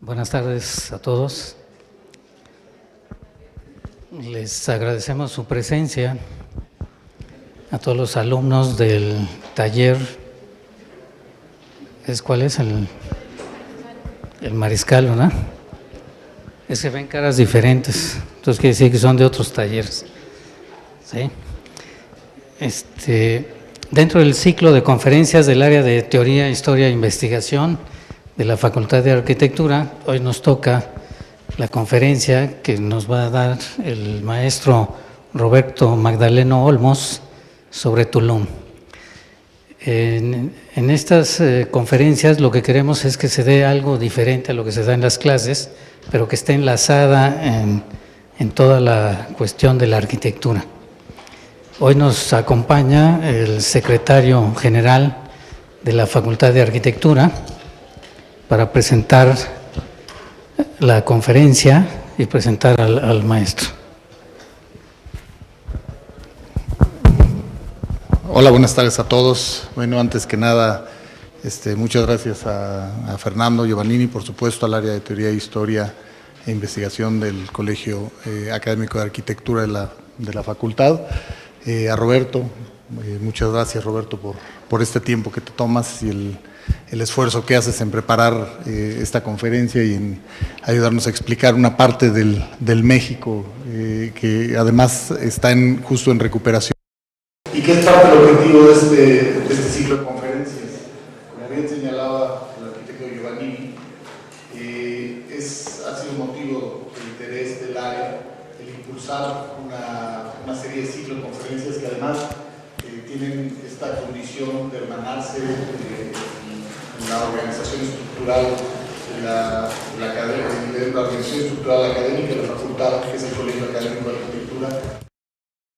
Buenas tardes a todos. Les agradecemos su presencia, a todos los alumnos del taller. ¿Cuál es? El Mariscal, ¿verdad? Es que ven caras diferentes, entonces quiere decir que son de otros talleres. ¿Sí? Dentro del ciclo de conferencias del área de Teoría, Historia e Investigación de la Facultad de Arquitectura, hoy nos toca la conferencia que nos va a dar el maestro Roberto Magdaleno Olmos sobre Tulum. En estas conferencias lo que queremos es que se dé algo diferente a lo que se da en las clases, pero que esté enlazada en toda la cuestión de la arquitectura. Hoy nos acompaña el secretario general de la Facultad de Arquitectura para presentar la conferencia y presentar al maestro. Hola, buenas tardes a todos. Bueno, antes que nada, muchas gracias a Fernando Giovannini, por supuesto, al área de Teoría, Historia e Investigación del Colegio Académico de Arquitectura de la Facultad. A Roberto, muchas gracias, Roberto, por este tiempo que te tomas y el esfuerzo que haces en preparar esta conferencia y en ayudarnos a explicar una parte del México que además está justo en recuperación. Y que es parte del objetivo de este ciclo de conferencias. Como bien señalaba el arquitecto Giovannini, ha sido motivo de interés del área el impulsar una serie de ciclos de conferencias que además tienen esta condición de hermanarse en la organización estructural de la organización estructural académica de la facultad, que es el Colegio Académico de Arquitectura.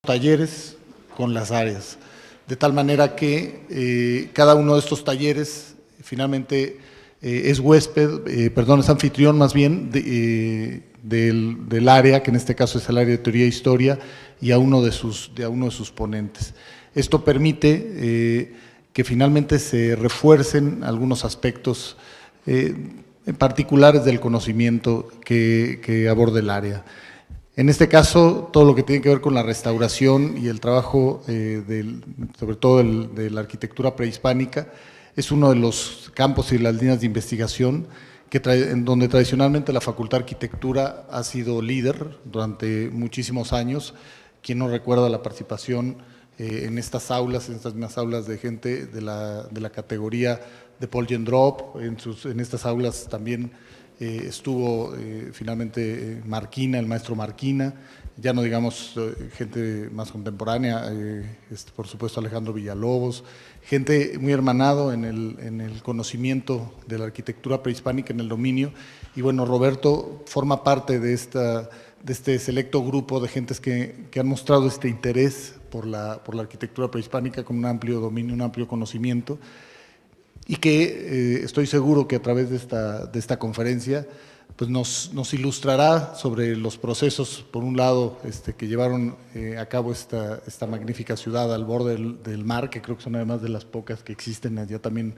Talleres con las áreas, de tal manera que cada uno de estos talleres finalmente es anfitrión más bien del área, que en este caso es el área de Teoría e Historia, y a uno de sus ponentes. Esto permite que finalmente se refuercen algunos aspectos en particulares del conocimiento que aborda el área. En este caso, todo lo que tiene que ver con la restauración y el trabajo, sobre todo de la arquitectura prehispánica, es uno de los campos y las líneas de investigación en donde tradicionalmente la Facultad de Arquitectura ha sido líder durante muchísimos años. Quien no recuerda la participación en estas mismas aulas de gente de la categoría de Paul Gendrop, en estas aulas también estuvo finalmente Marquina, el maestro Marquina, ya no digamos gente más contemporánea, por supuesto Alejandro Villalobos, gente muy hermanado en el conocimiento de la arquitectura prehispánica, en el dominio, y bueno, Roberto forma parte de este selecto grupo de gentes que han mostrado este interés por la arquitectura prehispánica con un amplio dominio, un amplio conocimiento, y que estoy seguro que a través de esta conferencia pues nos ilustrará sobre los procesos, por un lado, que llevaron a cabo esta magnífica ciudad al borde del mar, que creo que son además de las pocas que existen, allá también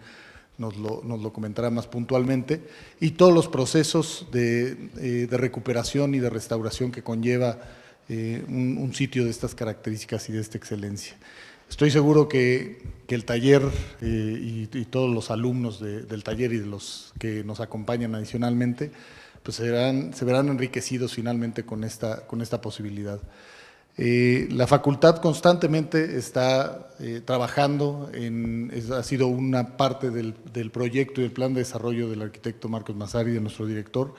nos lo comentará más puntualmente, y todos los procesos de recuperación y de restauración que conlleva un sitio de estas características y de esta excelencia. Estoy seguro que el taller y todos los alumnos del taller y de los que nos acompañan adicionalmente, pues se verán enriquecidos finalmente con esta posibilidad. La facultad constantemente está trabajando, ha sido una parte del proyecto y del plan de desarrollo del arquitecto Marcos Massari, de nuestro director,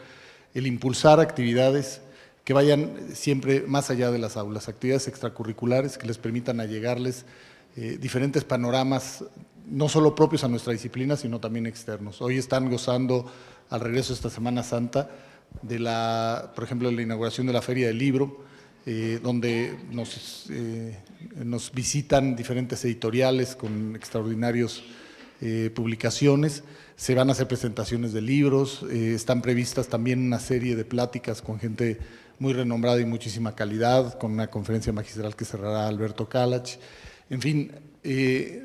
el impulsar actividades que vayan siempre más allá de las aulas, actividades extracurriculares que les permitan allegarles diferentes panoramas, no solo propios a nuestra disciplina, sino también externos. Hoy están gozando, al regreso de esta Semana Santa, por ejemplo, de la inauguración de la Feria del Libro, donde nos visitan diferentes editoriales con extraordinarios publicaciones. Se van a hacer presentaciones de libros, están previstas también una serie de pláticas con gente muy renombrada y muchísima calidad, con una conferencia magistral que cerrará Alberto Kalach. En fin,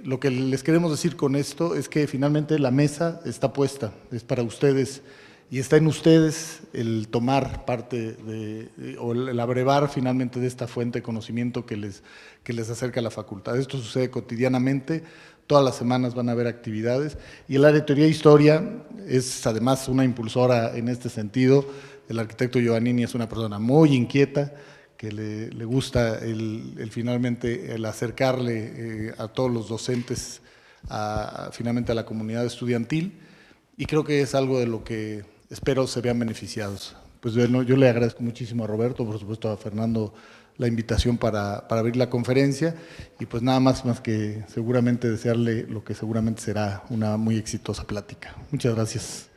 lo que les queremos decir con esto es que finalmente la mesa está puesta, es para ustedes y está en ustedes el tomar parte o el abrevar finalmente de esta fuente de conocimiento que les acerca a la facultad. Esto sucede cotidianamente, todas las semanas van a haber actividades, y el área de teoría e historia es además una impulsora en este sentido. El arquitecto Giovannini es una persona muy inquieta, que le gusta finalmente el acercarle a todos los docentes finalmente a la comunidad estudiantil, y creo que es algo de lo que espero se vean beneficiados. Pues bueno, yo le agradezco muchísimo a Roberto, por supuesto a Fernando, la invitación para abrir la conferencia, y pues nada más que seguramente desearle lo que seguramente será una muy exitosa plática. Muchas gracias.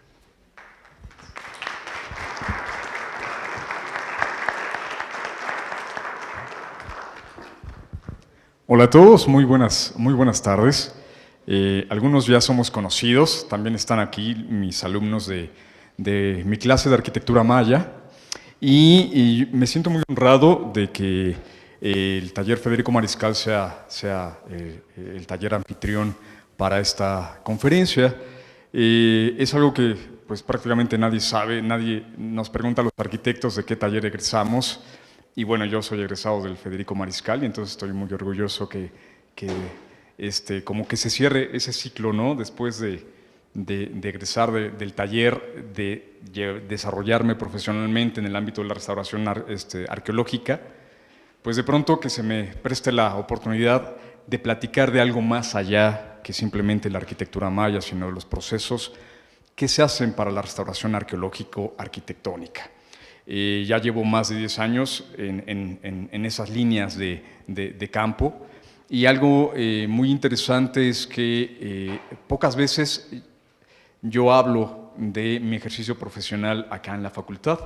Hola a todos, muy buenas tardes. Algunos ya somos conocidos, también están aquí mis alumnos de mi clase de arquitectura maya, y me siento muy honrado de que el taller Federico Mariscal sea el taller anfitrión para esta conferencia. Es algo que pues prácticamente nadie sabe, nadie nos pregunta a los arquitectos de qué taller egresamos, y bueno, yo soy egresado del Federico Mariscal, y entonces estoy muy orgulloso que como que se cierre ese ciclo, ¿no? Después de egresar del taller, de desarrollarme profesionalmente en el ámbito de la restauración arqueológica, pues de pronto que se me preste la oportunidad de platicar de algo más allá que simplemente la arquitectura maya, sino de los procesos que se hacen para la restauración arqueológico-arquitectónica. Ya llevo más de 10 años en esas líneas de campo, y algo muy interesante es que pocas veces yo hablo de mi ejercicio profesional acá en la facultad,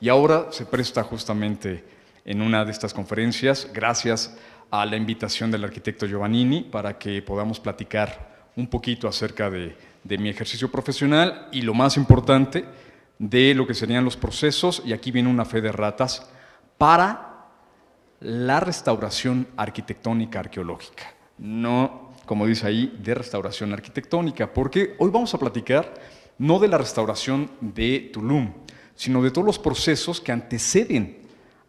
y ahora se presta justamente en una de estas conferencias, gracias a la invitación del arquitecto Giovannini, para que podamos platicar un poquito acerca de mi ejercicio profesional y, lo más importante, de lo que serían los procesos, y aquí viene una fe de ratas, para la restauración arquitectónica arqueológica. No, como dice ahí, de restauración arquitectónica, porque hoy vamos a platicar no de la restauración de Tulum, sino de todos los procesos que anteceden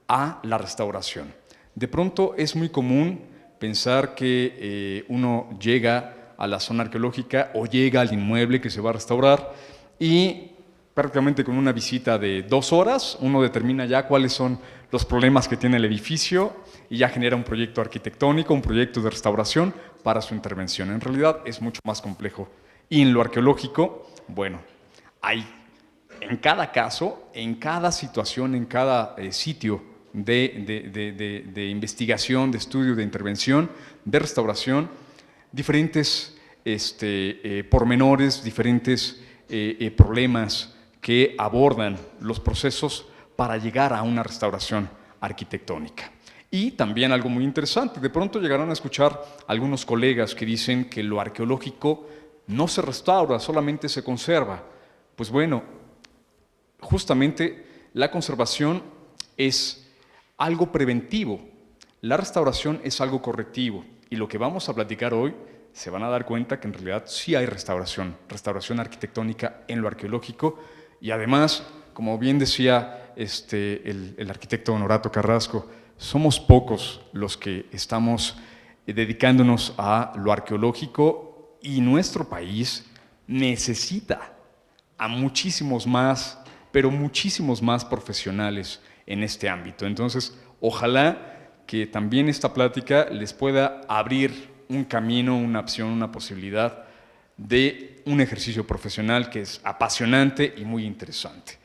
a la restauración. De pronto es muy común pensar que uno llega a la zona arqueológica o llega al inmueble que se va a restaurar, y prácticamente con una visita de 2 horas uno determina ya cuáles son los problemas que tiene el edificio y ya genera un proyecto arquitectónico, un proyecto de restauración para su intervención. En realidad es mucho más complejo. Y en lo arqueológico, bueno, hay en cada caso, en cada situación, en cada sitio de investigación, de estudio, de intervención, de restauración, diferentes pormenores, diferentes problemas que abordan los procesos para llegar a una restauración arquitectónica. Y también algo muy interesante, de pronto llegarán a escuchar algunos colegas que dicen que lo arqueológico no se restaura, solamente se conserva. Pues bueno, justamente la conservación es algo preventivo, la restauración es algo correctivo, y lo que vamos a platicar hoy se van a dar cuenta que en realidad sí hay restauración arquitectónica en lo arqueológico. Y además, como bien decía el arquitecto Honorato Carrasco, somos pocos los que estamos dedicándonos a lo arqueológico, y nuestro país necesita a muchísimos más, pero muchísimos más profesionales en este ámbito. Entonces, ojalá que también esta plática les pueda abrir un camino, una opción, una posibilidad de un ejercicio profesional que es apasionante y muy interesante.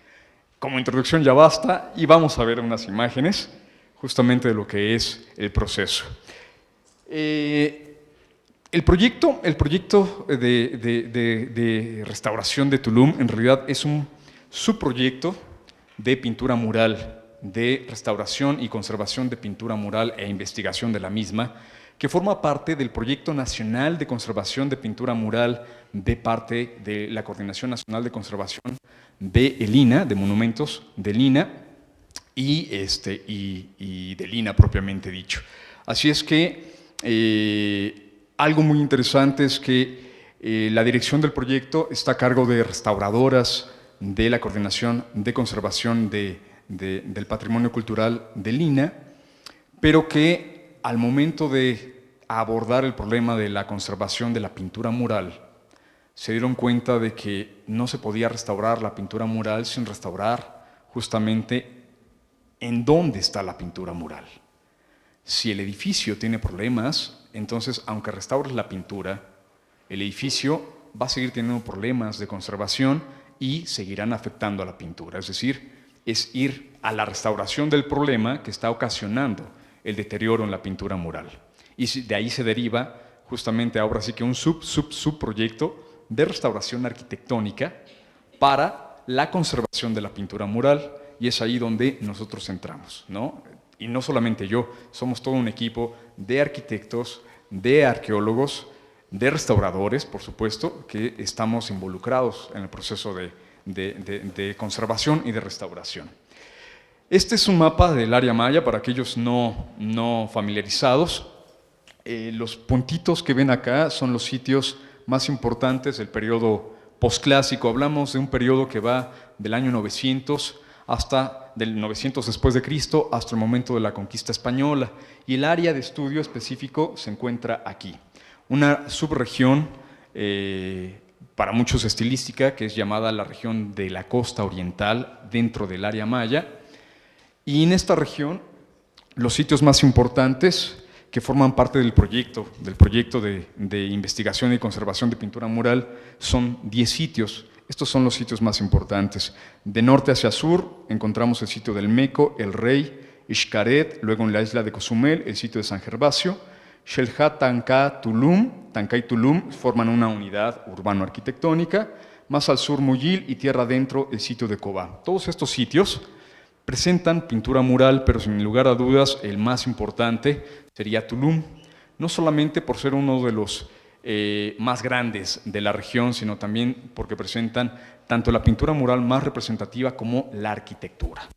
Como introducción ya basta, y vamos a ver unas imágenes justamente de lo que es el proceso. El proyecto de restauración de Tulum en realidad es un subproyecto de pintura mural, de restauración y conservación de pintura mural e investigación de la misma, que forma parte del Proyecto Nacional de Conservación de Pintura Mural de parte de la Coordinación Nacional de Conservación del INAH, de Monumentos del INAH, y del INAH propiamente dicho. Así es que algo muy interesante es que la dirección del proyecto está a cargo de restauradoras de la Coordinación de Conservación del Patrimonio Cultural del INAH, pero que al momento de abordar el problema de la conservación de la pintura mural, se dieron cuenta de que no se podía restaurar la pintura mural sin restaurar justamente en dónde está la pintura mural. Si el edificio tiene problemas, entonces aunque restaures la pintura, el edificio va a seguir teniendo problemas de conservación y seguirán afectando a la pintura. Es decir, es ir a la restauración del problema que está ocasionando el deterioro en la pintura mural. Y de ahí se deriva justamente ahora sí que un subproyecto de restauración arquitectónica para la conservación de la pintura mural, y es ahí donde nosotros entramos, ¿no? Y no solamente yo, somos todo un equipo de arquitectos, de arqueólogos, de restauradores, por supuesto, que estamos involucrados en el proceso de conservación y de restauración. Este es un mapa del área maya para aquellos no familiarizados. Los puntitos que ven acá son los sitios más importantes del periodo posclásico. Hablamos de un periodo que va del año 900 hasta del 900 después de Cristo hasta el momento de la conquista española, y el área de estudio específico se encuentra aquí. Una subregión para muchos estilística, que es llamada la región de la costa oriental dentro del área maya, y en esta región los sitios más importantes que forman parte del proyecto de investigación y conservación de pintura mural son 10 sitios. Estos son los sitios más importantes. De norte hacia sur encontramos el sitio del Meco, el Rey, Xcaret, luego en la isla de Cozumel, el sitio de San Gervasio, Xel-Há, Tancá y Tulum forman una unidad urbano-arquitectónica, más al sur Muyil y tierra adentro el sitio de Cobá. Todos estos sitios presentan pintura mural, pero sin lugar a dudas el más importante sería Tulum, no solamente por ser uno de los más grandes de la región, sino también porque presentan tanto la pintura mural más representativa como la arquitectura.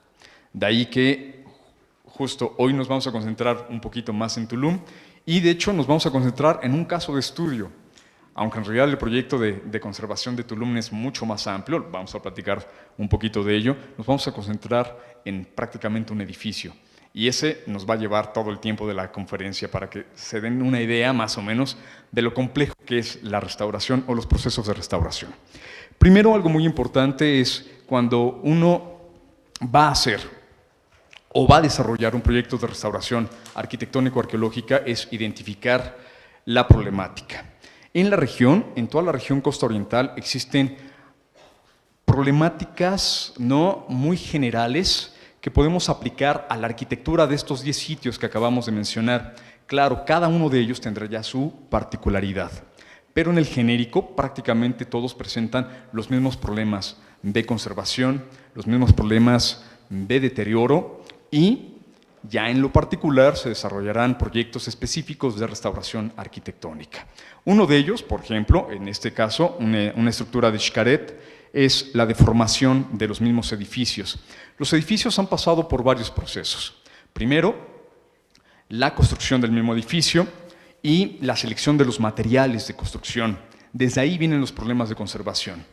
De ahí que justo hoy nos vamos a concentrar un poquito más en Tulum, y de hecho nos vamos a concentrar en un caso de estudio, aunque en realidad el proyecto de conservación de Tulum es mucho más amplio. Vamos a platicar un poquito de ello. Nos vamos a concentrar en prácticamente un edificio, y ese nos va a llevar todo el tiempo de la conferencia para que se den una idea más o menos de lo complejo que es la restauración o los procesos de restauración. Primero, algo muy importante es cuando uno va a hacer o va a desarrollar un proyecto de restauración arquitectónico-arqueológica, es identificar la problemática. En la región, en toda la región costa oriental, existen problemáticas no muy generales que podemos aplicar a la arquitectura de estos 10 sitios que acabamos de mencionar. Claro, cada uno de ellos tendrá ya su particularidad, pero en el genérico prácticamente todos presentan los mismos problemas de conservación, los mismos problemas de deterioro, y ya en lo particular se desarrollarán proyectos específicos de restauración arquitectónica. Uno de ellos, por ejemplo, en este caso, una estructura de Xcaret, es la deformación de los mismos edificios. Los edificios han pasado por varios procesos. Primero, la construcción del mismo edificio y la selección de los materiales de construcción. Desde ahí vienen los problemas de conservación.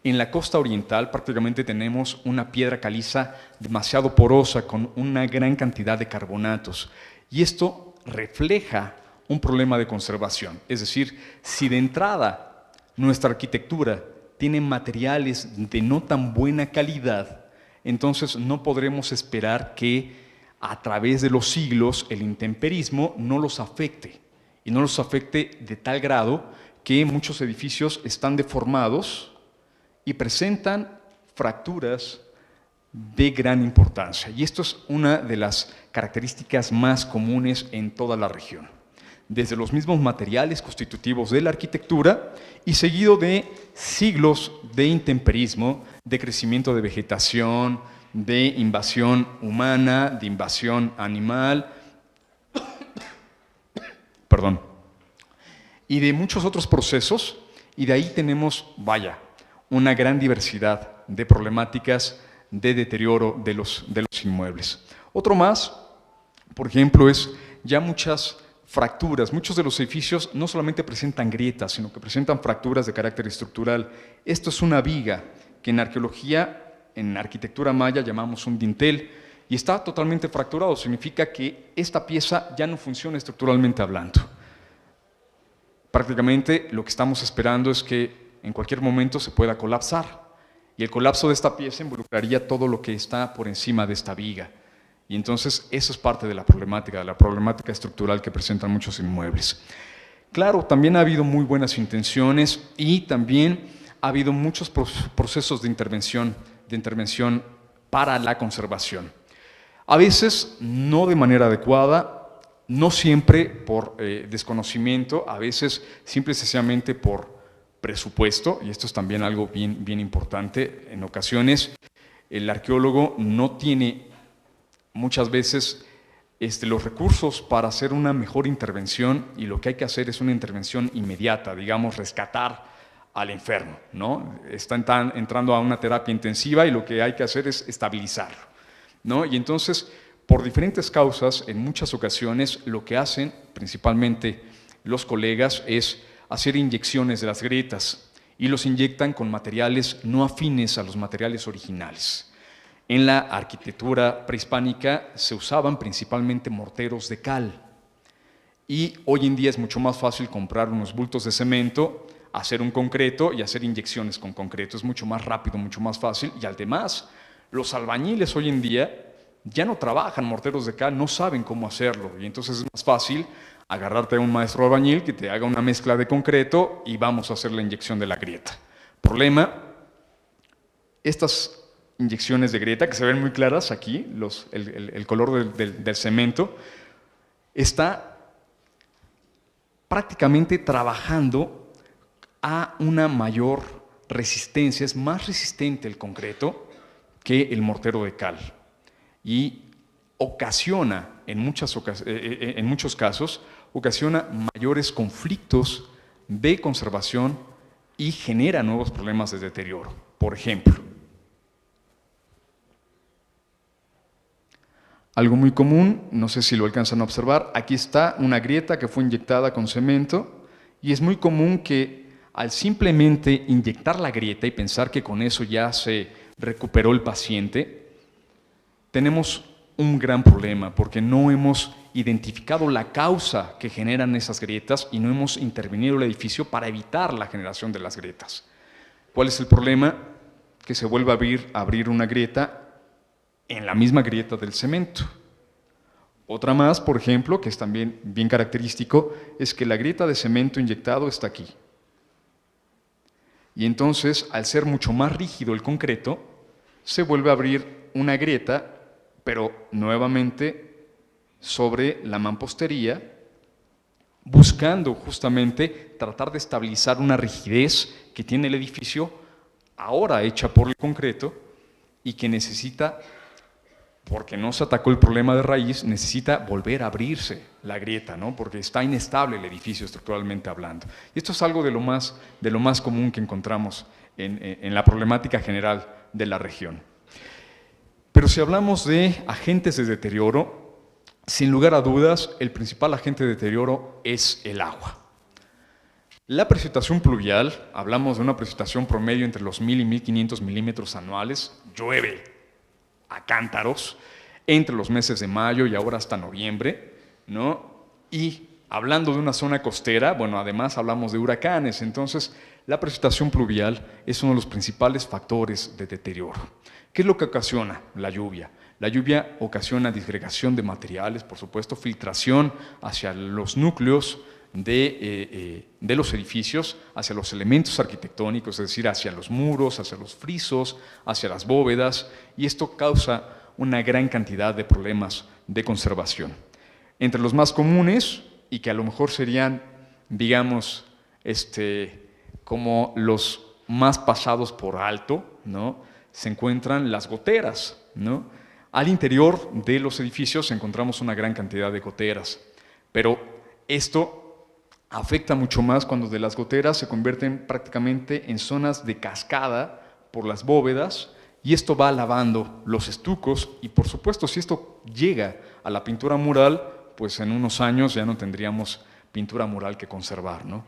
En la costa oriental prácticamente tenemos una piedra caliza demasiado porosa con una gran cantidad de carbonatos, y esto refleja un problema de conservación. Es decir, si de entrada nuestra arquitectura tiene materiales de no tan buena calidad, entonces no podremos esperar que a través de los siglos el intemperismo no los afecte, y no los afecte de tal grado que muchos edificios están deformados y presentan fracturas de gran importancia. Y esto es una de las características más comunes en toda la región. Desde los mismos materiales constitutivos de la arquitectura y seguido de siglos de intemperismo, de crecimiento de vegetación, de invasión humana, de invasión animal, y de muchos otros procesos, y de ahí tenemos, una gran diversidad de problemáticas de deterioro de los inmuebles. Otro más, por ejemplo, es ya muchas fracturas. Muchos de los edificios no solamente presentan grietas, sino que presentan fracturas de carácter estructural. Esto es una viga que en arqueología, en arquitectura maya llamamos un dintel, y está totalmente fracturado. Significa que esta pieza ya no funciona estructuralmente hablando. Prácticamente lo que estamos esperando es que en cualquier momento se pueda colapsar, y el colapso de esta pieza involucraría todo lo que está por encima de esta viga. Y entonces eso es parte de la problemática estructural que presentan muchos inmuebles. Claro, también ha habido muy buenas intenciones y también ha habido muchos procesos de intervención para la conservación. A veces no de manera adecuada, no siempre por desconocimiento, a veces simple y sencillamente por presupuesto, y esto es también algo bien importante. En ocasiones el arqueólogo no tiene muchas veces los recursos para hacer una mejor intervención, y lo que hay que hacer es una intervención inmediata, digamos, rescatar al enfermo, ¿no? Está entrando a una terapia intensiva y lo que hay que hacer es estabilizarlo, ¿no? Y entonces, por diferentes causas, en muchas ocasiones, lo que hacen principalmente los colegas es hacer inyecciones de las grietas, y los inyectan con materiales no afines a los materiales originales. En la arquitectura prehispánica se usaban principalmente morteros de cal, y hoy en día es mucho más fácil comprar unos bultos de cemento, hacer un concreto y hacer inyecciones con concreto. Es mucho más rápido, mucho más fácil, y además los albañiles hoy en día ya no trabajan morteros de cal, no saben cómo hacerlo, y entonces es más fácil agarrarte a un maestro albañil que te haga una mezcla de concreto y vamos a hacer la inyección de la grieta. Problema, estas inyecciones de grieta, que se ven muy claras aquí, el color del cemento, está prácticamente trabajando a una mayor resistencia, es más resistente el concreto que el mortero de cal, y ocasiona, en muchos casos, ocasiona mayores conflictos de conservación y genera nuevos problemas de deterioro. Por ejemplo, algo muy común, no sé si lo alcanzan a observar, aquí está una grieta que fue inyectada con cemento, y es muy común que al simplemente inyectar la grieta y pensar que con eso ya se recuperó el paciente, tenemos un gran problema porque no hemos identificado la causa que generan esas grietas y no hemos intervenido en el edificio para evitar la generación de las grietas. ¿Cuál es el problema? Que se vuelve a abrir una grieta en la misma grieta del cemento. Otra más, por ejemplo, que es también bien característico, es que la grieta de cemento inyectado está aquí. Y entonces, al ser mucho más rígido el concreto, se vuelve a abrir una grieta, pero nuevamente sobre la mampostería, buscando justamente tratar de estabilizar una rigidez que tiene el edificio, ahora hecha por el concreto, y que necesita, porque no se atacó el problema de raíz, necesita volver a abrirse la grieta, ¿no? Porque está inestable el edificio estructuralmente hablando. Y esto es algo de lo más común que encontramos en la problemática general de la región. Pero si hablamos de agentes de deterioro, sin lugar a dudas, el principal agente de deterioro es el agua. La precipitación pluvial, hablamos de una precipitación promedio entre los 1000 y 1500 milímetros anuales, llueve a cántaros entre los meses de mayo y ahora hasta noviembre, ¿no? Y hablando de una zona costera, bueno, además hablamos de huracanes, entonces la precipitación pluvial es uno de los principales factores de deterioro. ¿Qué es lo que ocasiona la lluvia? La lluvia ocasiona disgregación de materiales, por supuesto, filtración hacia los núcleos de los edificios, hacia los elementos arquitectónicos, es decir, hacia los muros, hacia los frisos, hacia las bóvedas, y esto causa una gran cantidad de problemas de conservación. Entre los más comunes, y que a lo mejor serían, digamos, como los más pasados por alto, ¿no?, se encuentran las goteras, ¿no? Al interior de los edificios encontramos una gran cantidad de goteras, pero esto afecta mucho más cuando de las goteras se convierten prácticamente en zonas de cascada por las bóvedas, y esto va lavando los estucos, y por supuesto si esto llega a la pintura mural, pues en unos años ya no tendríamos pintura mural que conservar, ¿no?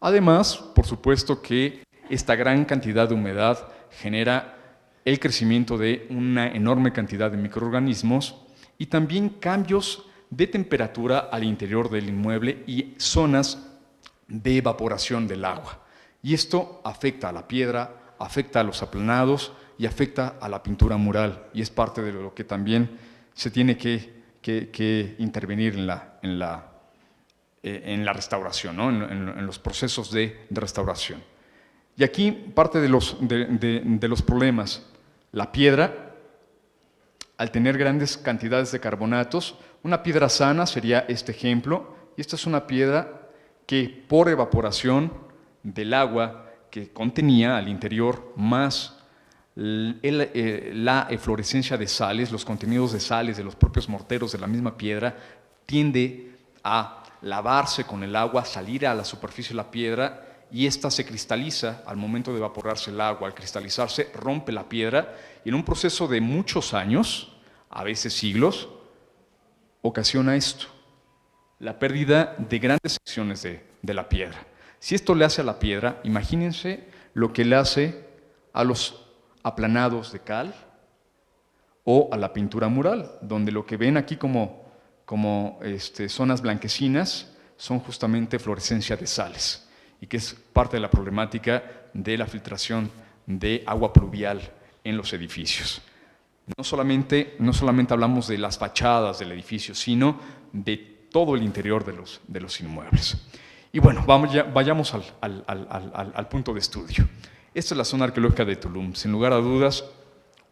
Además, por supuesto que esta gran cantidad de humedad genera el crecimiento de una enorme cantidad de microorganismos y también cambios de temperatura al interior del inmueble y zonas de evaporación del agua. Y esto afecta a la piedra, afecta a los aplanados y afecta a la pintura mural, y es parte de lo que también se tiene que intervenir en la restauración, ¿no? en los procesos de restauración. Y aquí parte de los problemas. La piedra, al tener grandes cantidades de carbonatos, una piedra sana sería este ejemplo, y esta es una piedra que por evaporación del agua que contenía al interior más la eflorescencia de sales, los contenidos de sales de los propios morteros de la misma piedra, tiende a lavarse con el agua, salir a la superficie de la piedra, y ésta se cristaliza al momento de evaporarse el agua. Al cristalizarse, rompe la piedra y en un proceso de muchos años, a veces siglos, ocasiona esto, la pérdida de grandes secciones de la piedra. Si esto le hace a la piedra, imagínense lo que le hace a los aplanados de cal o a la pintura mural, donde lo que ven aquí como zonas blanquecinas son justamente fluorescencia de sales, y que es parte de la problemática de la filtración de agua pluvial en los edificios. No solamente hablamos de las fachadas del edificio, sino de todo el interior de los inmuebles. Y bueno, vayamos al punto de estudio. Esta es la zona arqueológica de Tulum, sin lugar a dudas,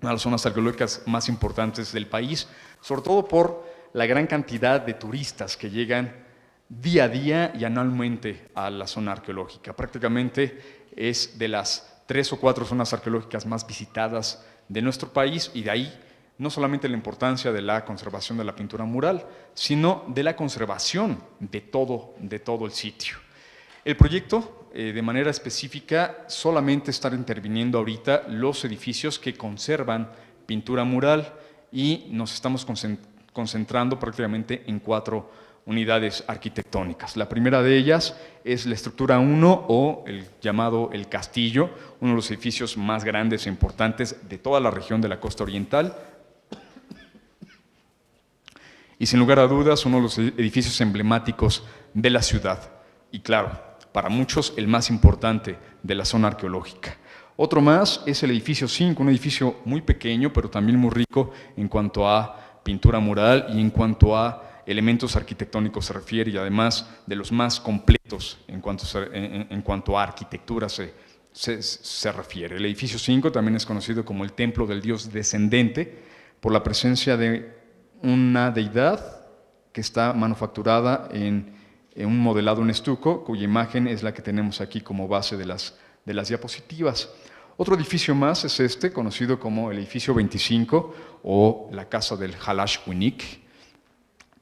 una de las zonas arqueológicas más importantes del país, sobre todo por la gran cantidad de turistas que llegan día a día y anualmente a la zona arqueológica. Prácticamente es de las 3 o 4 zonas arqueológicas más visitadas de nuestro país, y de ahí no solamente la importancia de la conservación de la pintura mural, sino de la conservación de todo el sitio. El proyecto, de manera específica, solamente está interviniendo ahorita los edificios que conservan pintura mural, y nos estamos concentrando prácticamente en 4 unidades arquitectónicas. La primera de ellas es la estructura 1, o el llamado El Castillo, uno de los edificios más grandes e importantes de toda la región de la costa oriental, y sin lugar a dudas uno de los edificios emblemáticos de la ciudad, y claro, para muchos el más importante de la zona arqueológica. Otro más es el edificio 5, un edificio muy pequeño, pero también muy rico en cuanto a pintura mural y en cuanto a elementos arquitectónicos se refiere, y además de los más completos en cuanto a arquitectura se refiere. El edificio 5 también es conocido como el templo del dios descendente, por la presencia de una deidad que está manufacturada en un modelado en estuco, cuya imagen es la que tenemos aquí como base de las diapositivas. Otro edificio más es este, conocido como el edificio 25, o la casa del Xalax-Huinic,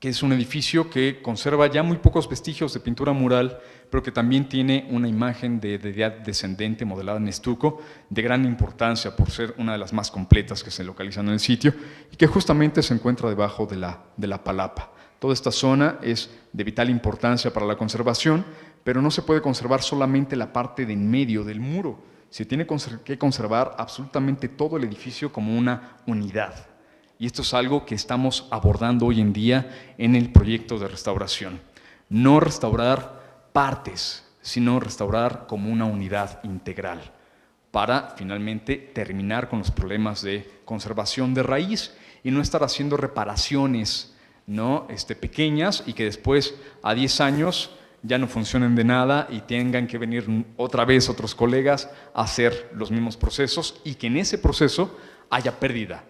que es un edificio que conserva ya muy pocos vestigios de pintura mural, pero que también tiene una imagen de deidad descendente modelada en estuco de gran importancia por ser una de las más completas que se localizan en el sitio, y que justamente se encuentra debajo de la palapa. Toda esta zona es de vital importancia para la conservación, pero no se puede conservar solamente la parte de en medio del muro. Se tiene que conservar absolutamente todo el edificio como una unidad. Y esto es algo que estamos abordando hoy en día en el proyecto de restauración. No restaurar partes, sino restaurar como una unidad integral, para finalmente terminar con los problemas de conservación de raíz y no estar haciendo reparaciones, ¿no? pequeñas, y que después a 10 años ya no funcionen de nada y tengan que venir otra vez otros colegas a hacer los mismos procesos, y que en ese proceso haya pérdida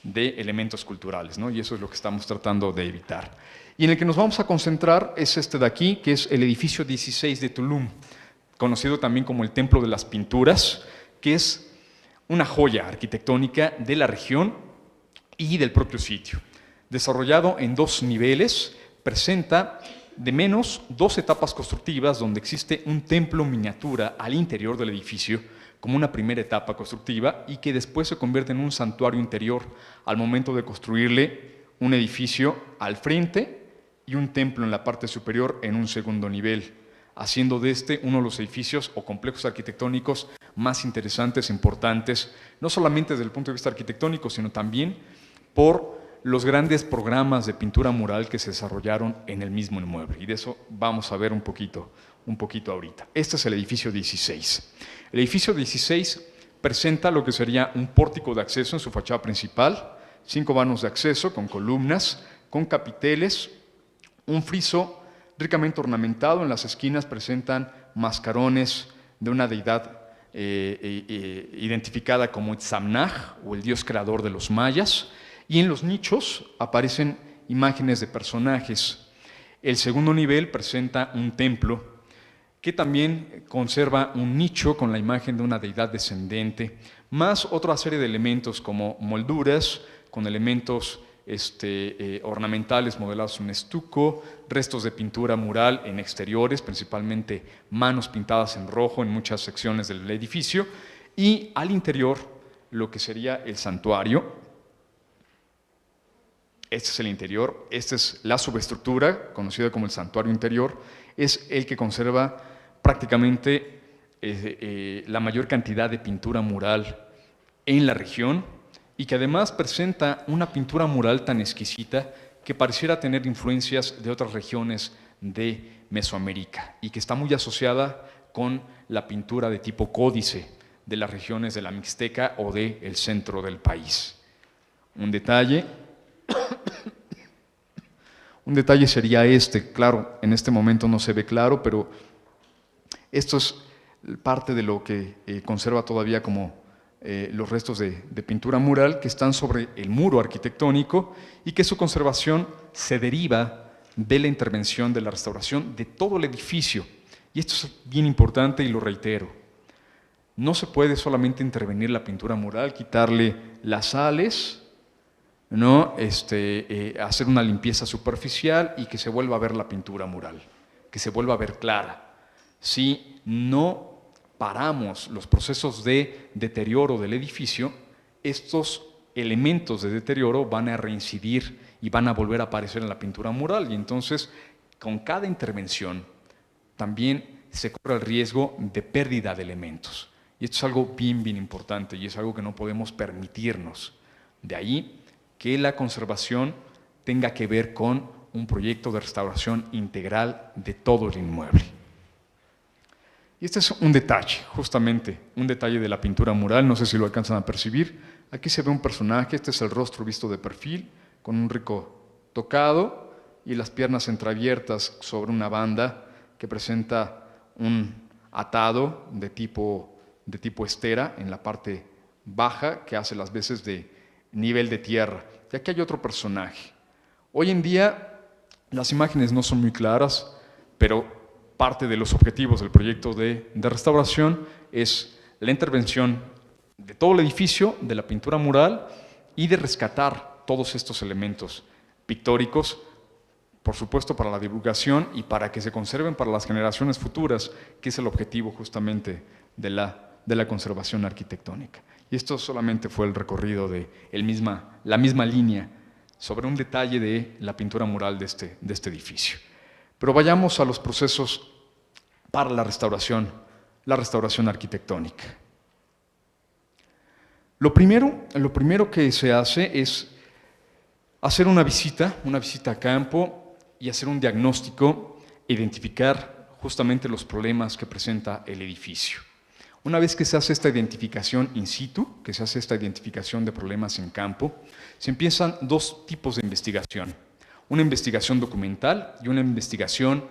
de elementos culturales, ¿no? Y eso es lo que estamos tratando de evitar. Y en el que nos vamos a concentrar es este de aquí, que es el edificio 16 de Tulum, conocido también como el Templo de las Pinturas, que es una joya arquitectónica de la región y del propio sitio. Desarrollado en 2 niveles, presenta de menos 2 etapas constructivas, donde existe un templo miniatura al interior del edificio como una primera etapa constructiva, y que después se convierte en un santuario interior al momento de construirle un edificio al frente y un templo en la parte superior en un segundo nivel. haciendo de este uno de los edificios o complejos arquitectónicos más interesantes, importantes, no solamente desde el punto de vista arquitectónico, sino también por los grandes programas de pintura mural que se desarrollaron en el mismo inmueble. Y de eso vamos a ver un poquito ahorita. Este es el edificio 16. El edificio 16 presenta lo que sería un pórtico de acceso en su fachada principal, 5 vanos de acceso con columnas, con capiteles, un friso ricamente ornamentado. En las esquinas presentan mascarones de una deidad identificada como Itzamnaj, o el dios creador de los mayas, y en los nichos aparecen imágenes de personajes. El segundo nivel presenta un templo que también conserva un nicho con la imagen de una deidad descendente, más otra serie de elementos como molduras con elementos ornamentales modelados en estuco, restos de pintura mural en exteriores, principalmente manos pintadas en rojo en muchas secciones del edificio, y al interior lo que sería el santuario. Este es el interior, esta es la subestructura, conocida como el santuario interior, es el que conserva prácticamente la mayor cantidad de pintura mural en la región, y que además presenta una pintura mural tan exquisita que pareciera tener influencias de otras regiones de Mesoamérica y que está muy asociada con la pintura de tipo códice de las regiones de la Mixteca o del centro del país. Un detalle sería claro, en este momento no se ve claro, pero esto es parte de lo que conserva todavía como los restos de pintura mural que están sobre el muro arquitectónico y que su conservación se deriva de la intervención de la restauración de todo el edificio. Y esto es bien importante y lo reitero. No se puede solamente intervenir la pintura mural, quitarle las sales, ¿no? Hacer una limpieza superficial y que se vuelva a ver la pintura mural, que se vuelva a ver clara. Si no paramos los procesos de deterioro del edificio, estos elementos de deterioro van a reincidir y van a volver a aparecer en la pintura mural, y entonces con cada intervención también se corre el riesgo de pérdida de elementos. Y esto es algo bien importante y es algo que no podemos permitirnos. De ahí que la conservación tenga que ver con un proyecto de restauración integral de todo el inmueble. Y este es un detalle, justamente, un detalle de la pintura mural, no sé si lo alcanzan a percibir. Aquí se ve un personaje, este es el rostro visto de perfil, con un rico tocado y las piernas entreabiertas sobre una banda que presenta un atado de tipo estera en la parte baja que hace las veces de nivel de tierra. Y aquí hay otro personaje. Hoy en día las imágenes no son muy claras, pero parte de los objetivos del proyecto de restauración es la intervención de todo el edificio, de la pintura mural y de rescatar todos estos elementos pictóricos, por supuesto para la divulgación y para que se conserven para las generaciones futuras, que es el objetivo justamente de la conservación arquitectónica. Y esto solamente fue el recorrido de la misma línea sobre un detalle de la pintura mural de este edificio. Pero vayamos a los procesos para la restauración arquitectónica. Lo primero que se hace es hacer una visita a campo y hacer un diagnóstico e identificar justamente los problemas que presenta el edificio. Una vez que se hace esta identificación in situ, que se hace esta identificación de problemas en campo, se empiezan dos tipos de investigación. Una investigación documental y una investigación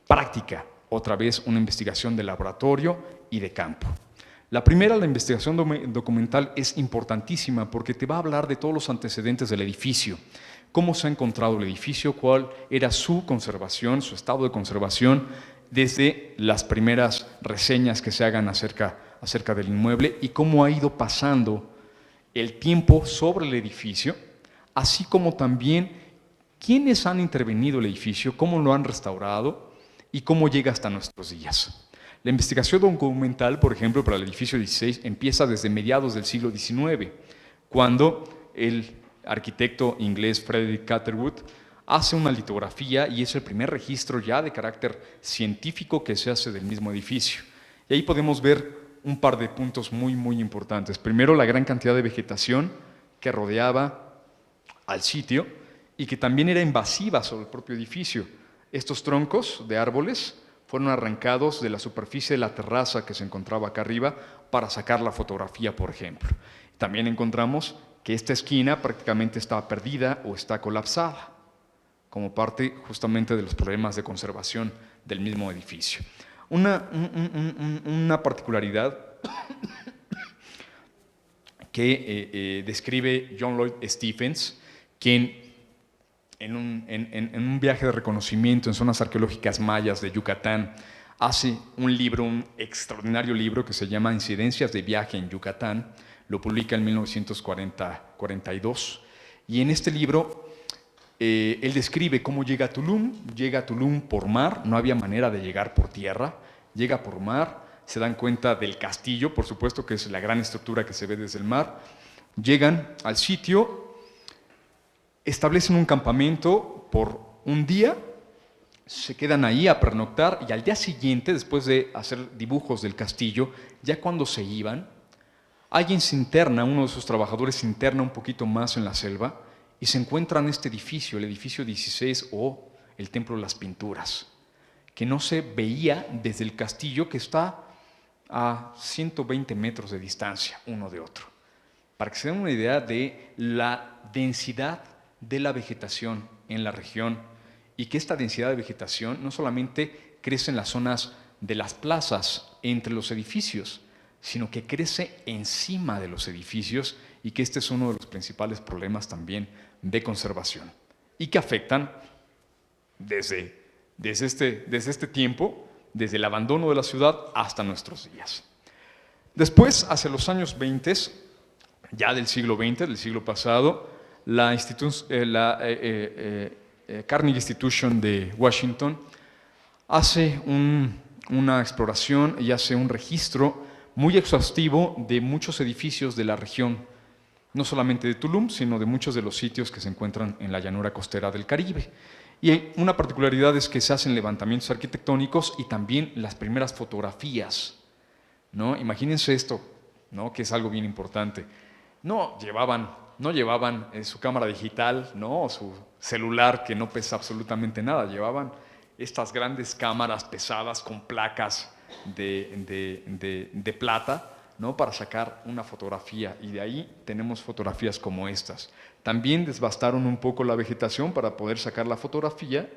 práctica, otra vez una investigación de laboratorio y de campo. La primera, la investigación documental, es importantísima porque te va a hablar de todos los antecedentes del edificio, cómo se ha encontrado el edificio, cuál era su conservación, su estado de conservación, desde las primeras reseñas que se hagan acerca del inmueble y cómo ha ido pasando el tiempo sobre el edificio, así como también quiénes han intervenido el edificio, cómo lo han restaurado y cómo llega hasta nuestros días. La investigación documental, por ejemplo, para el edificio 16 empieza desde mediados del siglo XIX, cuando el arquitecto inglés Frederick Catherwood hace una litografía y es el primer registro ya de carácter científico que se hace del mismo edificio. Y ahí podemos ver un par de puntos muy importantes. Primero, la gran cantidad de vegetación que rodeaba al sitio y que también era invasiva sobre el propio edificio. Estos troncos de árboles fueron arrancados de la superficie de la terraza que se encontraba acá arriba para sacar la fotografía, por ejemplo. También encontramos que esta esquina prácticamente está perdida o está colapsada, como parte justamente de los problemas de conservación del mismo edificio. Una particularidad que describe John Lloyd Stephens, quien en un viaje de reconocimiento en zonas arqueológicas mayas de Yucatán hace un libro, un extraordinario libro que se llama Incidencias de viaje en Yucatán, lo publica en 1942, y en este libro él describe cómo llega a Tulum por mar, no había manera de llegar por tierra, llega por mar, se dan cuenta del castillo, por supuesto que es la gran estructura que se ve desde el mar, llegan al sitio, establecen un campamento por un día, se quedan ahí a pernoctar y al día siguiente, después de hacer dibujos del castillo, ya cuando se iban, alguien se interna, uno de sus trabajadores se interna un poquito más en la selva y se encuentra en este edificio, el edificio 16 o el Templo de las Pinturas, que no se veía desde el castillo que está a 120 metros de distancia uno de otro. Para que se den una idea de la densidad de la vegetación en la región y que esta densidad de vegetación no solamente crece en las zonas de las plazas entre los edificios, sino que crece encima de los edificios y que este es uno de los principales problemas también de conservación y que afectan desde este tiempo, desde el abandono de la ciudad hasta nuestros días. Después, hacia los años 20, ya del siglo XX, del siglo pasado, la Carnegie Institution de Washington hace una exploración y hace un registro muy exhaustivo de muchos edificios de la región, no solamente de Tulum, sino de muchos de los sitios que se encuentran en la llanura costera del Caribe. Y una particularidad es que se hacen levantamientos arquitectónicos y también las primeras fotografías, ¿no? Imagínense esto, ¿no? Que es algo bien importante. No llevaban su cámara digital, ¿no? O su celular que no pesa absolutamente nada, llevaban estas grandes cámaras pesadas con placas de plata, ¿no? Para sacar una fotografía, y de ahí tenemos fotografías como estas. También desbastaron un poco la vegetación para poder sacar la fotografía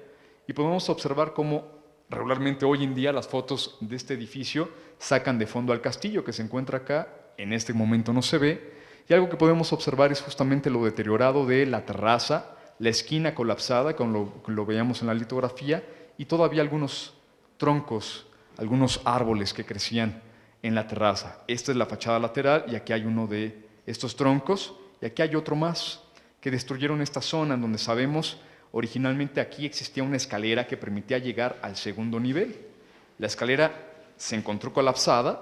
y podemos observar cómo regularmente hoy en día las fotos de este edificio sacan de fondo al castillo que se encuentra acá, en este momento no se ve, y algo que podemos observar es justamente lo deteriorado de la terraza, la esquina colapsada, como lo veíamos en la litografía, y todavía algunos troncos, algunos árboles que crecían en la terraza. Esta es la fachada lateral y aquí hay uno de estos troncos y aquí hay otro más que destruyeron esta zona en donde sabemos originalmente aquí existía una escalera que permitía llegar al segundo nivel. La escalera se encontró colapsada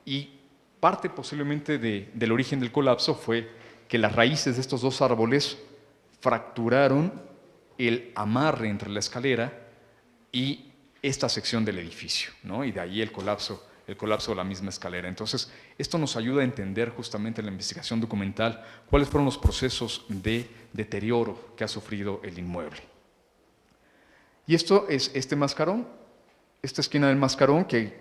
y parte posiblemente del origen del colapso fue que las raíces de estos dos árboles fracturaron el amarre entre la escalera y esta sección del edificio, ¿no? Y de ahí el colapso de la misma escalera. Entonces, esto nos ayuda a entender justamente en la investigación documental cuáles fueron los procesos de deterioro que ha sufrido el inmueble. Y esto es este mascarón, esta esquina del mascarón que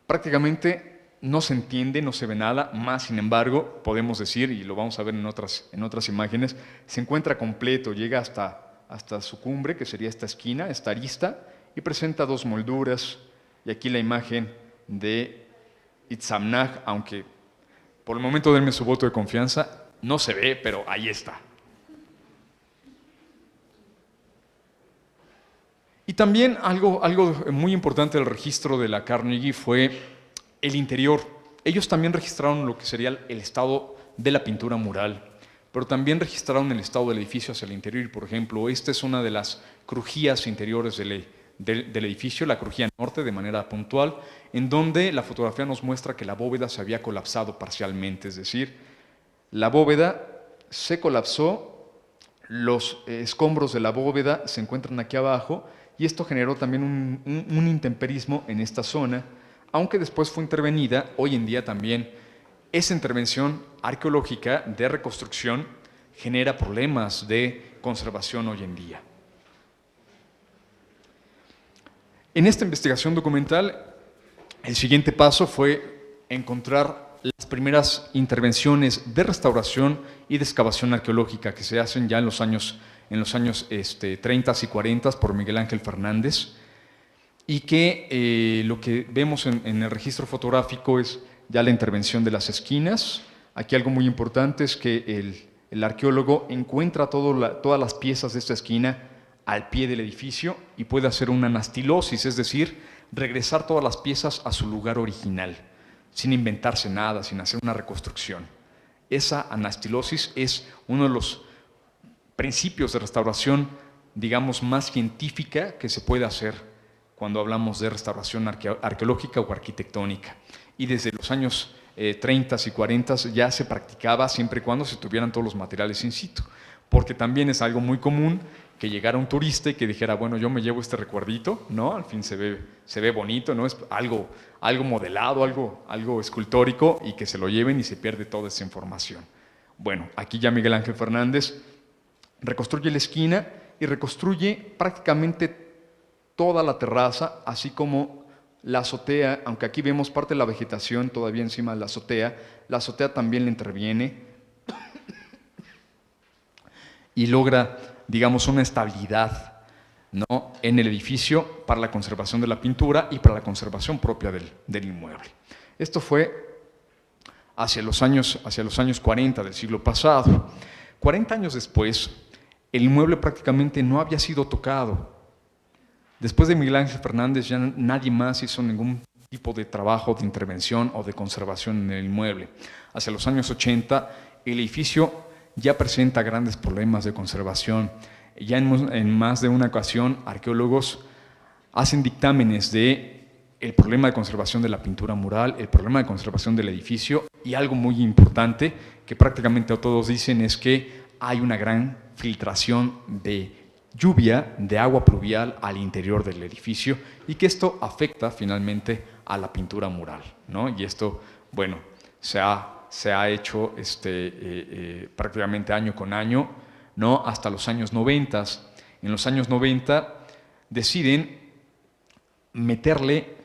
prácticamente no se entiende, no se ve nada, más sin embargo, podemos decir, y lo vamos a ver en otras imágenes, se encuentra completo, llega hasta su cumbre, que sería esta esquina, esta arista, y presenta dos molduras, y aquí la imagen de Itzamnaj, aunque por el momento denme su voto de confianza, no se ve, pero ahí está. Y también algo muy importante del registro de la Carnegie fue el interior. Ellos también registraron lo que sería el estado de la pintura mural, pero también registraron el estado del edificio hacia el interior. Y por ejemplo, esta es una de las crujías interiores del edificio, la crujía norte, de manera puntual, en donde la fotografía nos muestra que la bóveda se había colapsado parcialmente, es decir, la bóveda se colapsó, los escombros de la bóveda se encuentran aquí abajo y esto generó también un intemperismo en esta zona, aunque después fue intervenida. Hoy en día también esa intervención arqueológica de reconstrucción genera problemas de conservación hoy en día. En esta investigación documental, el siguiente paso fue encontrar las primeras intervenciones de restauración y de excavación arqueológica que se hacen ya en los años 30 y 40 por Miguel Ángel Fernández, y que lo que vemos en el registro fotográfico es ya la intervención de las esquinas. Aquí algo muy importante es que el arqueólogo encuentra todas las piezas de esta esquina al pie del edificio y puede hacer una anastilosis, es decir, regresar todas las piezas a su lugar original, sin inventarse nada, sin hacer una reconstrucción. Esa anastilosis es uno de los principios de restauración, digamos, más científica que se puede hacer cuando hablamos de restauración arqueológica o arquitectónica. Y desde los años 30 y 40 ya se practicaba siempre y cuando se tuvieran todos los materiales in situ, porque también es algo muy común que llegara un turista y que dijera, bueno, yo me llevo este recuerdito, ¿no? Al fin se ve bonito, ¿no? Es algo modelado, algo escultórico, y que se lo lleven y se pierde toda esa información. Bueno, aquí ya Miguel Ángel Fernández reconstruye la esquina y reconstruye prácticamente toda la terraza, así como la azotea, aunque aquí vemos parte de la vegetación todavía encima de la azotea también le interviene y logra, digamos, una estabilidad, ¿no?, en el edificio para la conservación de la pintura y para la conservación propia del inmueble. Esto fue hacia los años 40 del siglo pasado. 40 años después, el inmueble prácticamente no había sido tocado. Después de Miguel Ángel Fernández ya nadie más hizo ningún tipo de trabajo de intervención o de conservación en el inmueble. Hacia los años 80, el edificio ya presenta grandes problemas de conservación. Ya en más de una ocasión, arqueólogos hacen dictámenes de el problema de conservación de la pintura mural, el problema de conservación del edificio, y algo muy importante que prácticamente todos dicen es que hay una gran filtración de lluvia, de agua pluvial al interior del edificio, y que esto afecta finalmente a la pintura mural, ¿no? Y esto, bueno, se ha hecho prácticamente año con año, ¿no?, hasta los años 90. En los años 90 deciden meterle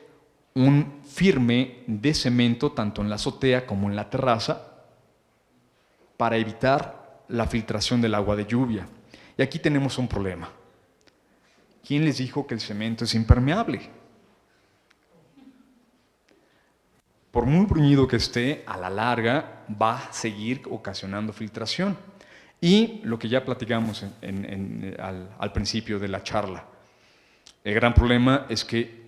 un firme de cemento tanto en la azotea como en la terraza para evitar la filtración del agua de lluvia. Y aquí tenemos un problema. ¿Quién les dijo que el cemento es impermeable? Por muy bruñido que esté, a la larga va a seguir ocasionando filtración. Y lo que ya platicamos al principio de la charla, el gran problema es que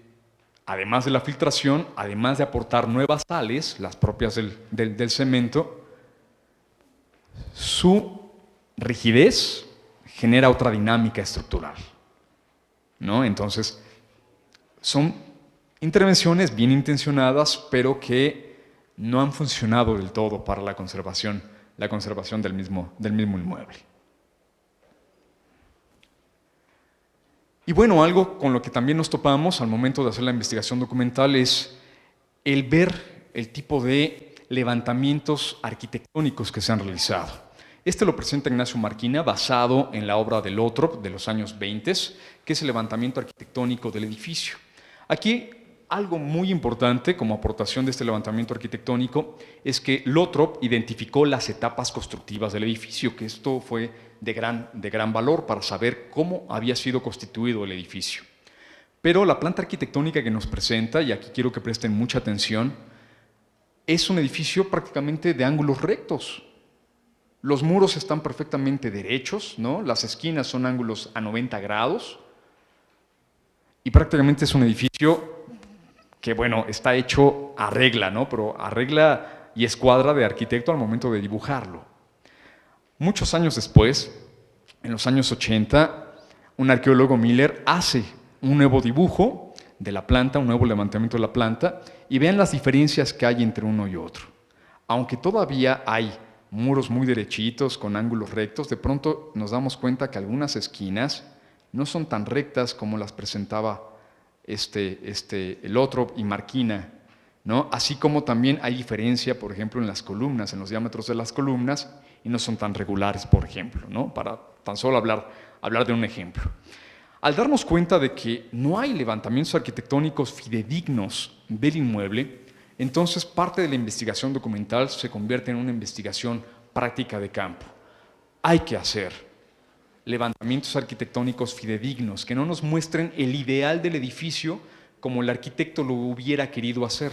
además de la filtración, además de aportar nuevas sales, las propias del cemento, su rigidez genera otra dinámica estructural, ¿no? Entonces, son intervenciones bien intencionadas, pero que no han funcionado del todo para la conservación del mismo inmueble. Y bueno, algo con lo que también nos topamos al momento de hacer la investigación documental es el ver el tipo de levantamientos arquitectónicos que se han realizado. Este lo presenta Ignacio Marquina basado en la obra de Lothrop de los años 20, que es el levantamiento arquitectónico del edificio. Aquí algo muy importante como aportación de este levantamiento arquitectónico es que Lothrop identificó las etapas constructivas del edificio, que esto fue de gran valor para saber cómo había sido constituido el edificio. Pero la planta arquitectónica que nos presenta, y aquí quiero que presten mucha atención, es un edificio prácticamente de ángulos rectos. Los muros están perfectamente derechos, ¿no? Las esquinas son ángulos a 90 grados y prácticamente es un edificio que, bueno, está hecho a regla, ¿no? Pero a regla y escuadra de arquitecto al momento de dibujarlo. Muchos años después, en los años 80, un arqueólogo, Miller, hace un nuevo dibujo de la planta, un nuevo levantamiento de la planta, y vean las diferencias que hay entre uno y otro. Aunque todavía hay muros muy derechitos, con ángulos rectos, de pronto nos damos cuenta que algunas esquinas no son tan rectas como las presentaba Lothrop y Marquina, ¿no? Así como también hay diferencia, por ejemplo, en las columnas, en los diámetros de las columnas, y no son tan regulares, por ejemplo, ¿no? Para tan solo hablar de un ejemplo. Al darnos cuenta de que no hay levantamientos arquitectónicos fidedignos del inmueble, entonces parte de la investigación documental se convierte en una investigación práctica de campo. Hay que hacer levantamientos arquitectónicos fidedignos que no nos muestren el ideal del edificio como el arquitecto lo hubiera querido hacer.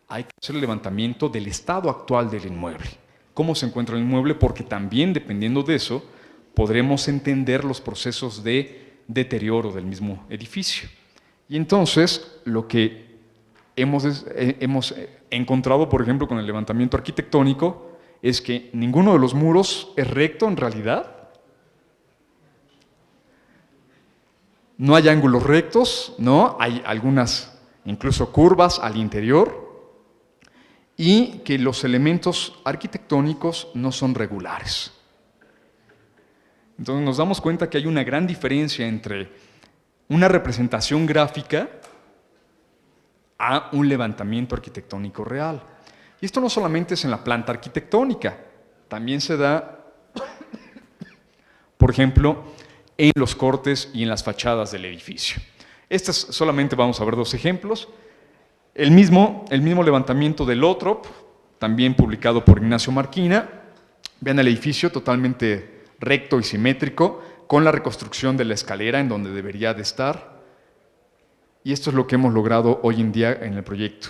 Hay que hacer el levantamiento del estado actual del inmueble. ¿Cómo se encuentra el inmueble? Porque también, dependiendo de eso, podremos entender los procesos de deterioro del mismo edificio. Y entonces, lo que hemos encontrado, por ejemplo, con el levantamiento arquitectónico, es que ninguno de los muros es recto en realidad. No hay ángulos rectos, ¿no? Hay algunas incluso curvas al interior, y que los elementos arquitectónicos no son regulares. Entonces nos damos cuenta que hay una gran diferencia entre una representación gráfica a un levantamiento arquitectónico real. Y esto no solamente es en la planta arquitectónica, también se da, por ejemplo, en los cortes y en las fachadas del edificio. Solamente vamos a ver dos ejemplos. El mismo levantamiento de Lothrop, también publicado por Ignacio Marquina. Vean el edificio totalmente recto y simétrico, con la reconstrucción de la escalera en donde debería de estar. Y esto es lo que hemos logrado hoy en día en el proyecto.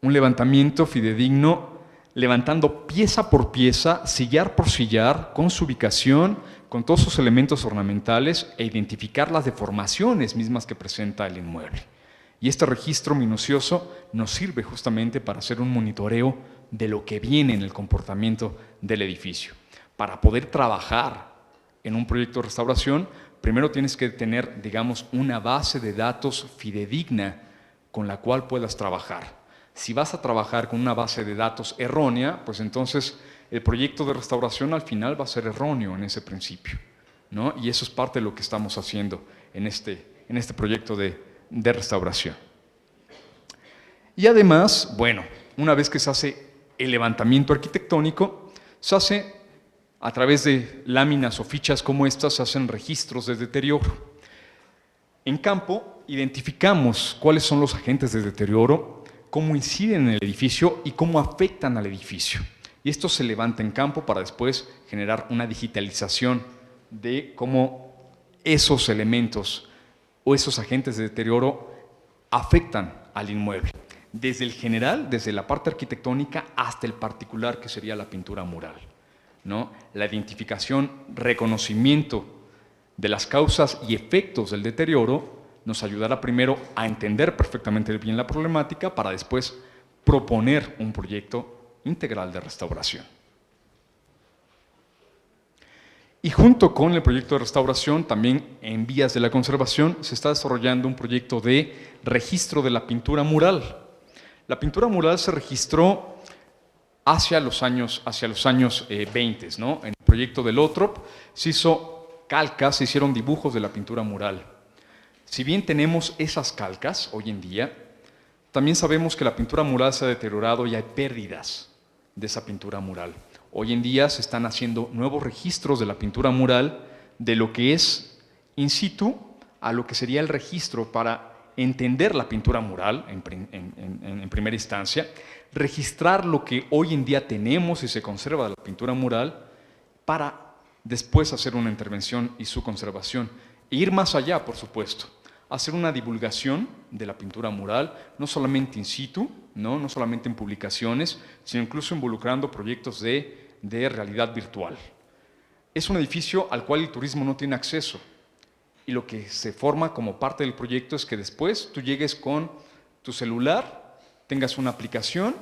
Un levantamiento fidedigno, levantando pieza por pieza, sillar por sillar, con su ubicación, con todos sus elementos ornamentales, e identificar las deformaciones mismas que presenta el inmueble. Y este registro minucioso nos sirve justamente para hacer un monitoreo de lo que viene en el comportamiento del edificio. Para poder trabajar en un proyecto de restauración, primero tienes que tener, digamos, una base de datos fidedigna con la cual puedas trabajar. Si vas a trabajar con una base de datos errónea, pues entonces el proyecto de restauración al final va a ser erróneo en ese principio, ¿no? Y eso es parte de lo que estamos haciendo en este proyecto de restauración. Y además, bueno, una vez que se hace el levantamiento arquitectónico, se hace a través de láminas o fichas como estas, se hacen registros de deterioro. En campo identificamos cuáles son los agentes de deterioro, cómo inciden en el edificio y cómo afectan al edificio. Y esto se levanta en campo para después generar una digitalización de cómo esos elementos o esos agentes de deterioro afectan al inmueble. Desde el general, desde la parte arquitectónica, hasta el particular, que sería la pintura mural, ¿no? La identificación, reconocimiento de las causas y efectos del deterioro nos ayudará primero a entender perfectamente bien la problemática para después proponer un proyecto integral de restauración. Y junto con el proyecto de restauración, también en vías de la conservación, se está desarrollando un proyecto de registro de la pintura mural. La pintura mural se registró hacia los años 20, ¿no? En el proyecto de Lothrop se hizo calcas, se hicieron dibujos de la pintura mural. Si bien tenemos esas calcas hoy en día, también sabemos que la pintura mural se ha deteriorado y hay pérdidas de esa pintura mural. Hoy en día se están haciendo nuevos registros de la pintura mural, de lo que es in situ a lo que sería el registro para entender la pintura mural en primera instancia, registrar lo que hoy en día tenemos y se conserva de la pintura mural para después hacer una intervención y su conservación. E ir más allá, por supuesto, hacer una divulgación de la pintura mural, no solamente in situ, no solamente en publicaciones, sino incluso involucrando proyectos de realidad virtual. Es un edificio al cual el turismo no tiene acceso, y lo que se forma como parte del proyecto es que después tú llegues con tu celular, tengas una aplicación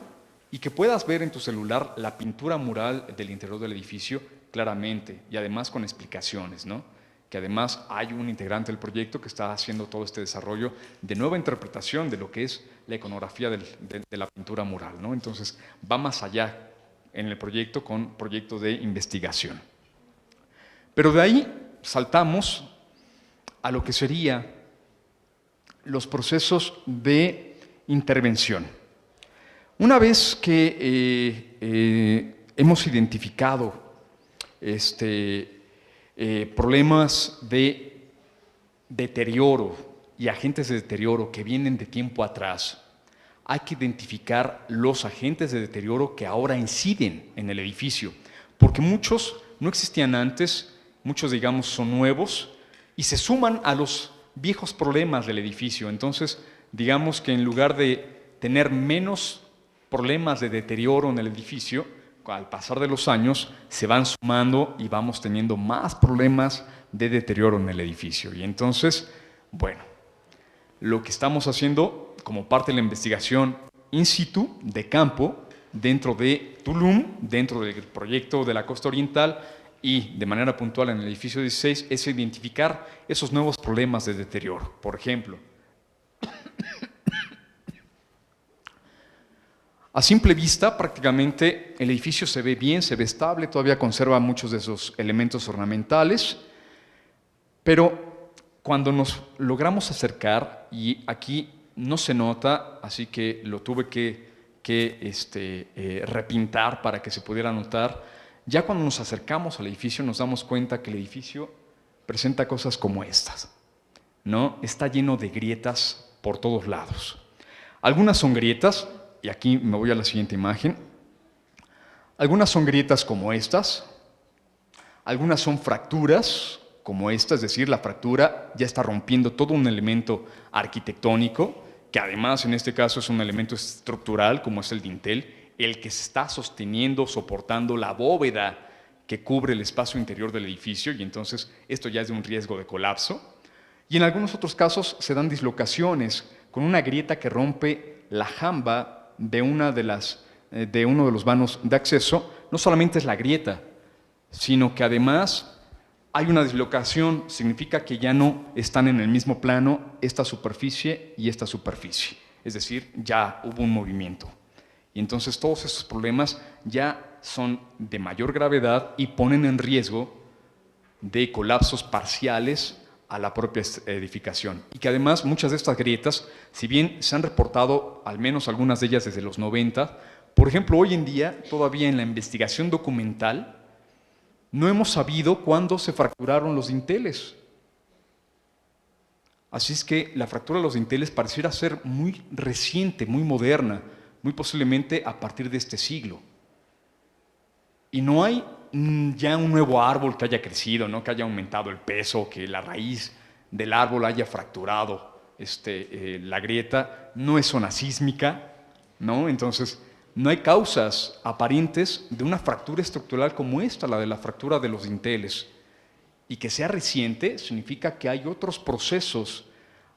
y que puedas ver en tu celular la pintura mural del interior del edificio claramente y además con explicaciones, ¿no? Que además hay un integrante del proyecto que está haciendo todo este desarrollo de nueva interpretación de lo que es la iconografía de la pintura mural, ¿no? Entonces va más allá en el proyecto con proyectos de investigación. Pero de ahí saltamos a lo que sería los procesos de intervención. Una vez que hemos identificado problemas de deterioro y agentes de deterioro que vienen de tiempo atrás, hay que identificar los agentes de deterioro que ahora inciden en el edificio, porque muchos no existían antes, muchos, digamos, son nuevos y se suman a los viejos problemas del edificio. Entonces, digamos que en lugar de tener menos problemas de deterioro en el edificio, al pasar de los años se van sumando y vamos teniendo más problemas de deterioro en el edificio. Y entonces, bueno, lo que estamos haciendo como parte de la investigación in situ, de campo, dentro de Tulum, dentro del proyecto de la Costa Oriental y de manera puntual en el edificio 16, es identificar esos nuevos problemas de deterioro. Por ejemplo, a simple vista, prácticamente el edificio se ve bien, se ve estable, todavía conserva muchos de esos elementos ornamentales, pero cuando nos logramos acercar, y aquí no se nota, así que lo tuve que repintar para que se pudiera notar, ya cuando nos acercamos al edificio nos damos cuenta que el edificio presenta cosas como estas, ¿no? Está lleno de grietas por todos lados. Algunas son grietas, y aquí me voy a la siguiente imagen. Algunas son grietas como estas, algunas son fracturas como esta, es decir, la fractura ya está rompiendo todo un elemento arquitectónico, que además en este caso es un elemento estructural como es el dintel, el que está sosteniendo, soportando la bóveda que cubre el espacio interior del edificio, y entonces esto ya es de un riesgo de colapso. Y en algunos otros casos se dan dislocaciones con una grieta que rompe la jamba de uno de los vanos de acceso. No solamente es la grieta, sino que además hay una dislocación, significa que ya no están en el mismo plano esta superficie y esta superficie, es decir, ya hubo un movimiento. Y entonces todos estos problemas ya son de mayor gravedad y ponen en riesgo de colapsos parciales a la propia edificación. Y que además muchas de estas grietas, si bien se han reportado al menos algunas de ellas desde los 90, por ejemplo, hoy en día, todavía en la investigación documental, no hemos sabido cuándo se fracturaron los dinteles. Así es que la fractura de los dinteles pareciera ser muy reciente, muy moderna, muy posiblemente a partir de este siglo. Y no hay ya un nuevo árbol que haya crecido, ¿no? Que haya aumentado el peso, que la raíz del árbol haya fracturado la grieta. No es zona sísmica, ¿no? Entonces, no hay causas aparentes de una fractura estructural como esta, la de la fractura de los dinteles. Y que sea reciente significa que hay otros procesos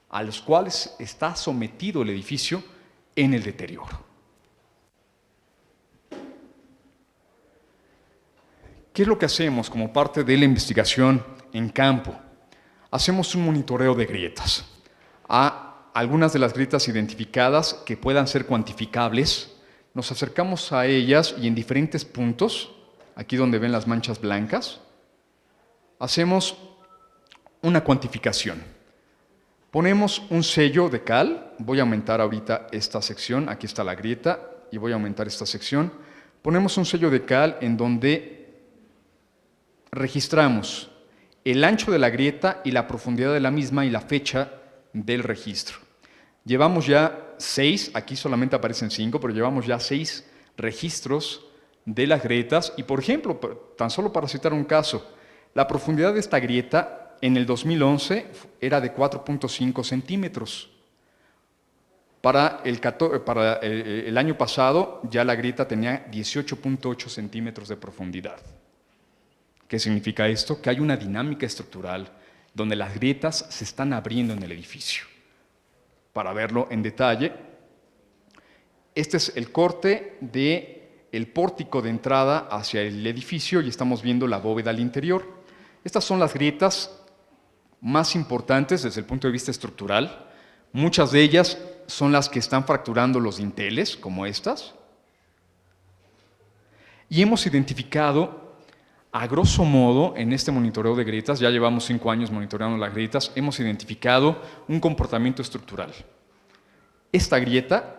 a los cuales está sometido el edificio en el deterioro. ¿Qué es lo que hacemos como parte de la investigación en campo? Hacemos un monitoreo de grietas. A algunas de las grietas identificadas que puedan ser cuantificables, nos acercamos a ellas y en diferentes puntos, aquí donde ven las manchas blancas, hacemos una cuantificación. Ponemos un sello de cal, voy a aumentar ahorita esta sección, aquí está la grieta, y voy a aumentar esta sección. Ponemos un sello de cal en donde registramos el ancho de la grieta y la profundidad de la misma y la fecha del registro. Llevamos ya 6, aquí solamente aparecen 5, pero llevamos ya 6 registros de las grietas y, por ejemplo, tan solo para citar un caso, la profundidad de esta grieta en el 2011 era de 4.5 centímetros. Para el año pasado ya la grieta tenía 18.8 centímetros de profundidad. ¿Qué significa esto? Que hay una dinámica estructural donde las grietas se están abriendo en el edificio. Para verlo en detalle, este es el corte del pórtico de entrada hacia el edificio y estamos viendo la bóveda al interior. Estas son las grietas más importantes desde el punto de vista estructural. Muchas de ellas son las que están fracturando los dinteles, como estas. Y hemos identificado, a grosso modo, en este monitoreo de grietas, ya llevamos 5 años monitoreando las grietas, hemos identificado un comportamiento estructural. Esta grieta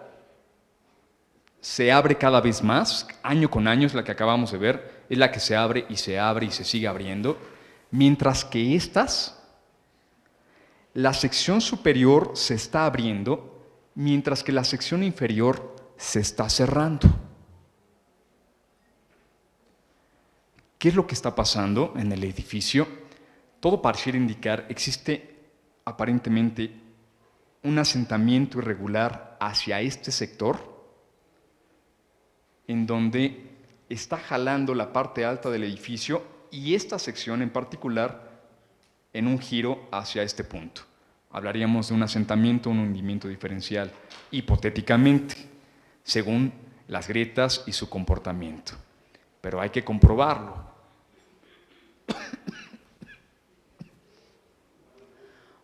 se abre cada vez más, año con año, es la que acabamos de ver, es la que se abre y se sigue abriendo, mientras que la sección superior se está abriendo, mientras que la sección inferior se está cerrando. ¿Qué es lo que está pasando en el edificio? Todo pareciera indicar, existe aparentemente un asentamiento irregular hacia este sector, en donde está jalando la parte alta del edificio y esta sección en particular en un giro hacia este punto. Hablaríamos de un asentamiento, un hundimiento diferencial, hipotéticamente, según las grietas y su comportamiento. Pero hay que comprobarlo.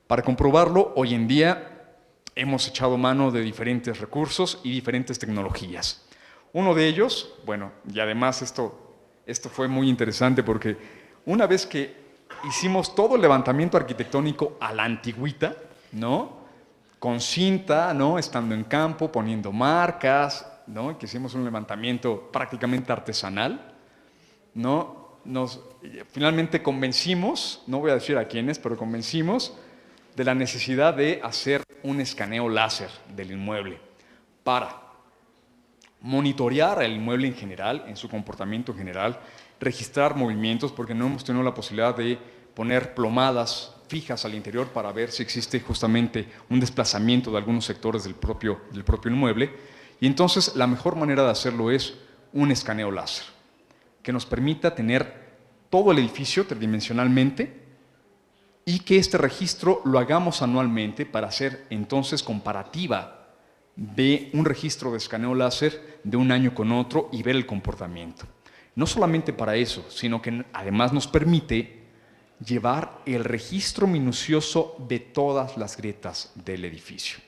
Para comprobarlo, hoy en día hemos echado mano de diferentes recursos y diferentes tecnologías. Uno de ellos, bueno, y además esto fue muy interesante porque una vez que hicimos todo el levantamiento arquitectónico a la antigüita, ¿no? Con cinta, ¿no? Estando en campo, poniendo marcas, ¿no? Que hicimos un levantamiento prácticamente artesanal, ¿no? Finalmente convencimos, no voy a decir a quiénes, pero convencimos de la necesidad de hacer un escaneo láser del inmueble para monitorear el inmueble en general, en su comportamiento en general, registrar movimientos, porque no hemos tenido la posibilidad de poner plomadas fijas al interior para ver si existe justamente un desplazamiento de algunos sectores del propio inmueble. Y entonces la mejor manera de hacerlo es un escaneo láser, que nos permita tener todo el edificio tridimensionalmente y que este registro lo hagamos anualmente para hacer entonces comparativa de un registro de escaneo láser de un año con otro y ver el comportamiento. No solamente para eso, sino que además nos permite llevar el registro minucioso de todas las grietas del edificio.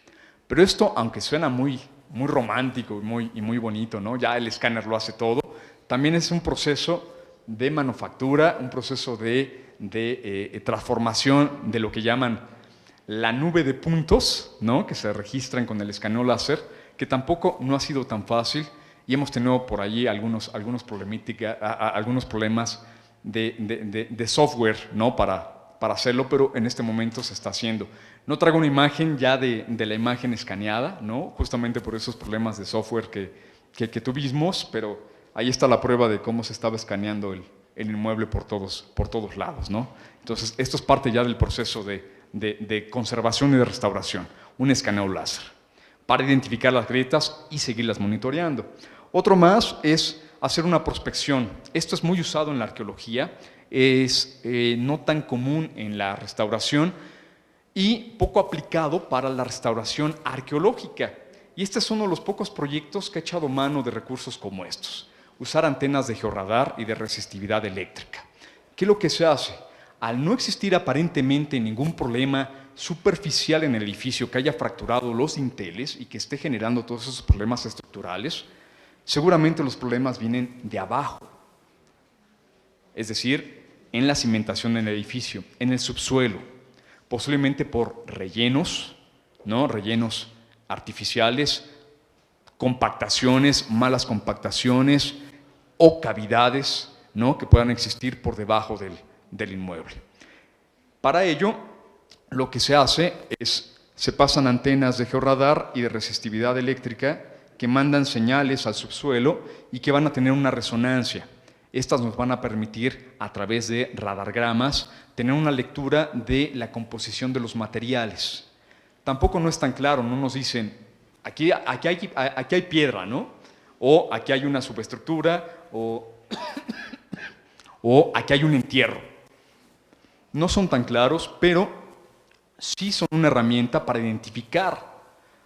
Pero esto, aunque suena muy romántico y muy bonito, ¿no? Ya el escáner lo hace todo, también es un proceso de manufactura, un proceso de transformación de lo que llaman la nube de puntos, ¿no? Que se registran con el escaneo láser, que tampoco no ha sido tan fácil y hemos tenido por allí algunos problemas de software, ¿no? para hacerlo, pero en este momento se está haciendo. No traigo una imagen ya de la imagen escaneada, ¿no? Justamente por esos problemas de software que tuvimos, pero ahí está la prueba de cómo se estaba escaneando el inmueble por todos lados, ¿no? Entonces, esto es parte ya del proceso de conservación y de restauración, un escaneo láser, para identificar las grietas y seguirlas monitoreando. Otro más es hacer una prospección. Esto es muy usado en la arqueología, es no tan común en la restauración y poco aplicado para la restauración arqueológica. Y este es uno de los pocos proyectos que ha echado mano de recursos como estos. Usar antenas de georradar y de resistividad eléctrica. ¿Qué es lo que se hace? Al no existir aparentemente ningún problema superficial en el edificio que haya fracturado los dinteles y que esté generando todos esos problemas estructurales, seguramente los problemas vienen de abajo, es decir, en la cimentación del edificio, en el subsuelo, posiblemente por rellenos, ¿no? Rellenos artificiales, compactaciones, malas compactaciones o cavidades, ¿no? Que puedan existir por debajo del inmueble. Para ello, lo que se hace es, se pasan antenas de georradar y de resistividad eléctrica que mandan señales al subsuelo y que van a tener una resonancia. Estas nos van a permitir, a través de radargramas, tener una lectura de la composición de los materiales. Tampoco no es tan claro, no nos dicen, aquí hay piedra, ¿no? O aquí hay una subestructura, o aquí hay un entierro. No son tan claros, pero sí son una herramienta para identificar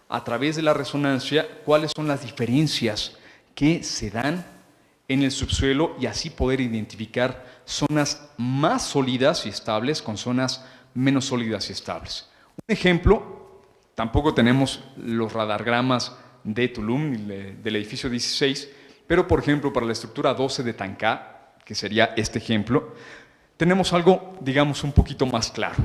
a través de la resonancia cuáles son las diferencias que se dan en el subsuelo y así poder identificar zonas más sólidas y estables con zonas menos sólidas y estables. Un ejemplo, tampoco tenemos los radargramas de Tulum, del edificio 16, Pero, por ejemplo, para la estructura 12 de Tancá, que sería este ejemplo, tenemos algo, digamos, un poquito más claro.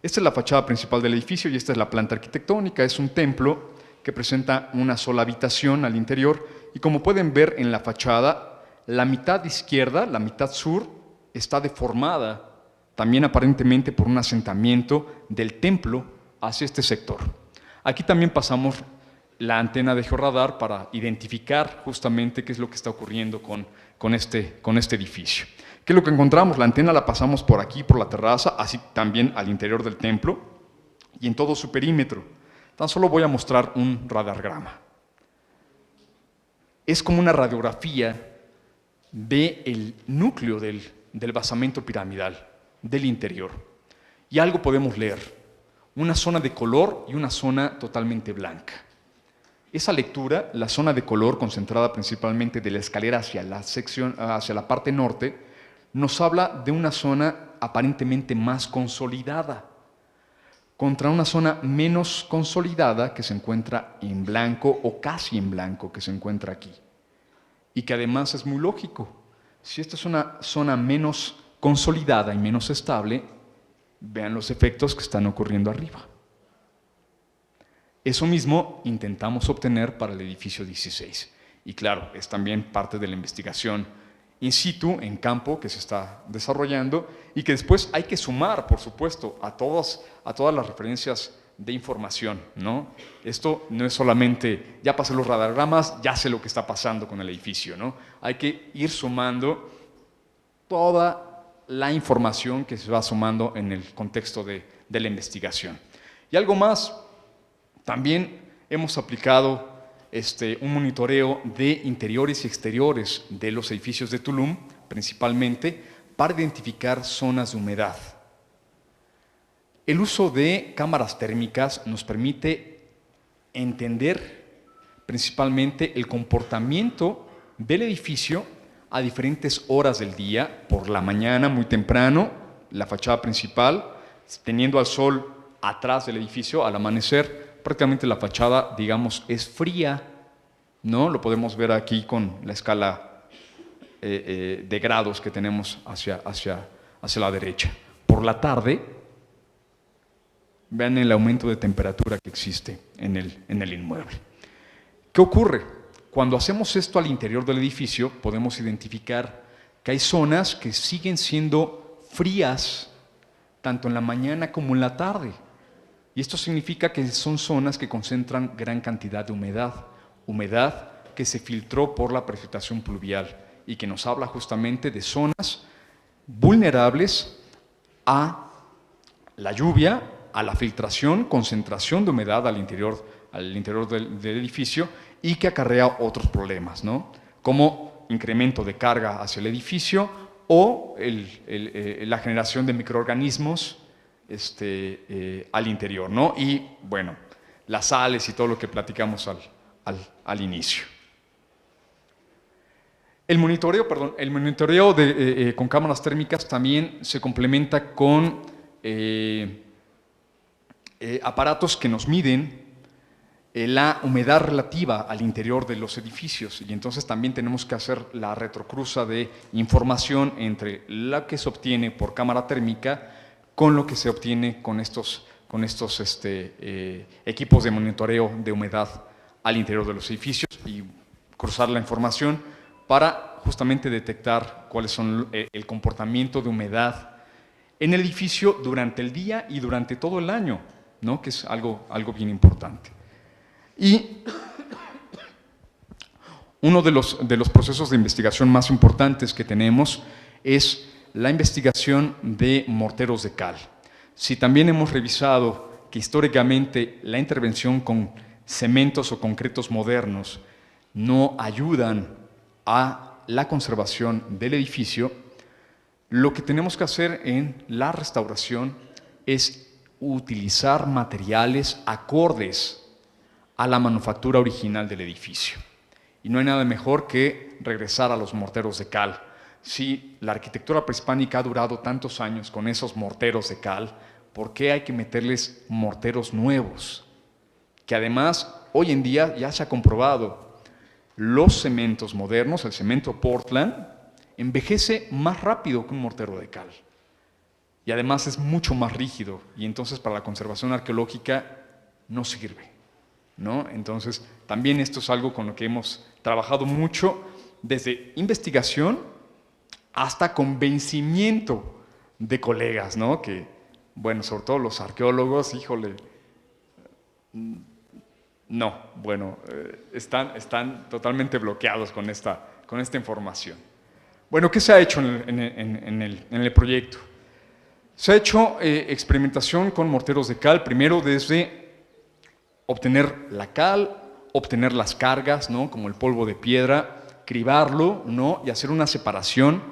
Esta es la fachada principal del edificio y esta es la planta arquitectónica. Es un templo que presenta una sola habitación al interior y como pueden ver en la fachada, la mitad izquierda, la mitad sur, está deformada, también aparentemente por un asentamiento del templo hacia este sector. Aquí también pasamos la antena de georradar para identificar justamente qué es lo que está ocurriendo con este edificio. ¿Qué es lo que encontramos? La antena la pasamos por aquí, por la terraza, así también al interior del templo y en todo su perímetro. Tan solo voy a mostrar un radargrama. Es como una radiografía del núcleo del basamento piramidal, del interior. Y algo podemos leer, una zona de color y una zona totalmente blanca. Esa lectura, la zona de color concentrada principalmente de la escalera hacia la parte norte, nos habla de una zona aparentemente más consolidada, contra una zona menos consolidada que se encuentra en blanco o casi en blanco que se encuentra aquí. Y que además es muy lógico. Si esta es una zona menos consolidada y menos estable, vean los efectos que están ocurriendo arriba. Eso mismo intentamos obtener para el edificio 16. Y claro, es también parte de la investigación in situ, en campo, que se está desarrollando y que después hay que sumar, por supuesto, a todas las referencias de información, ¿no? Esto no es solamente, ya pasé los radargramas, ya sé lo que está pasando con el edificio, ¿no? Hay que ir sumando toda la información que se va sumando en el contexto de la investigación. Y algo más, también hemos aplicado un monitoreo de interiores y exteriores de los edificios de Tulum, principalmente, para identificar zonas de humedad. El uso de cámaras térmicas nos permite entender principalmente el comportamiento del edificio a diferentes horas del día, por la mañana muy temprano, la fachada principal, teniendo al sol atrás del edificio al amanecer, prácticamente la fachada, digamos, es fría, ¿no? Lo podemos ver aquí con la escala de grados que tenemos hacia la derecha. Por la tarde, vean el aumento de temperatura que existe en el inmueble. ¿Qué ocurre? Cuando hacemos esto al interior del edificio, podemos identificar que hay zonas que siguen siendo frías, tanto en la mañana como en la tarde. Y esto significa que son zonas que concentran gran cantidad de humedad que se filtró por la precipitación pluvial y que nos habla justamente de zonas vulnerables a la lluvia, a la filtración, concentración de humedad al interior del edificio y que acarrea otros problemas, ¿no? Como incremento de carga hacia el edificio o la generación de microorganismos al interior, ¿no? Y bueno, las sales y todo lo que platicamos al inicio. El monitoreo con cámaras térmicas también se complementa con aparatos que nos miden la humedad relativa al interior de los edificios y entonces también tenemos que hacer la retrocruza de información entre la que se obtiene por cámara térmica con lo que se obtiene con estos equipos de monitoreo de humedad al interior de los edificios y cruzar la información para justamente detectar cuáles son el comportamiento de humedad en el edificio durante el día y durante todo el año, ¿no? Que es algo bien importante. Y uno de los procesos de investigación más importantes que tenemos es la investigación de morteros de cal. Si también hemos revisado que históricamente la intervención con cementos o concretos modernos no ayudan a la conservación del edificio, lo que tenemos que hacer en la restauración es utilizar materiales acordes a la manufactura original del edificio. Y no hay nada mejor que regresar a los morteros de cal. Si la arquitectura prehispánica ha durado tantos años con esos morteros de cal, ¿por qué hay que meterles morteros nuevos? Que además, hoy en día ya se ha comprobado los cementos modernos, el cemento Portland, envejece más rápido que un mortero de cal. Y además es mucho más rígido y entonces para la conservación arqueológica no sirve, ¿no? Entonces también esto es algo con lo que hemos trabajado mucho desde investigación hasta convencimiento de colegas, ¿no? Que, bueno, sobre todo los arqueólogos, híjole, no, bueno, están totalmente bloqueados con esta información. Bueno, ¿qué se ha hecho en el proyecto? Se ha hecho experimentación con morteros de cal, primero desde obtener la cal, obtener las cargas, ¿no? Como el polvo de piedra, cribarlo, ¿no? Y hacer una separación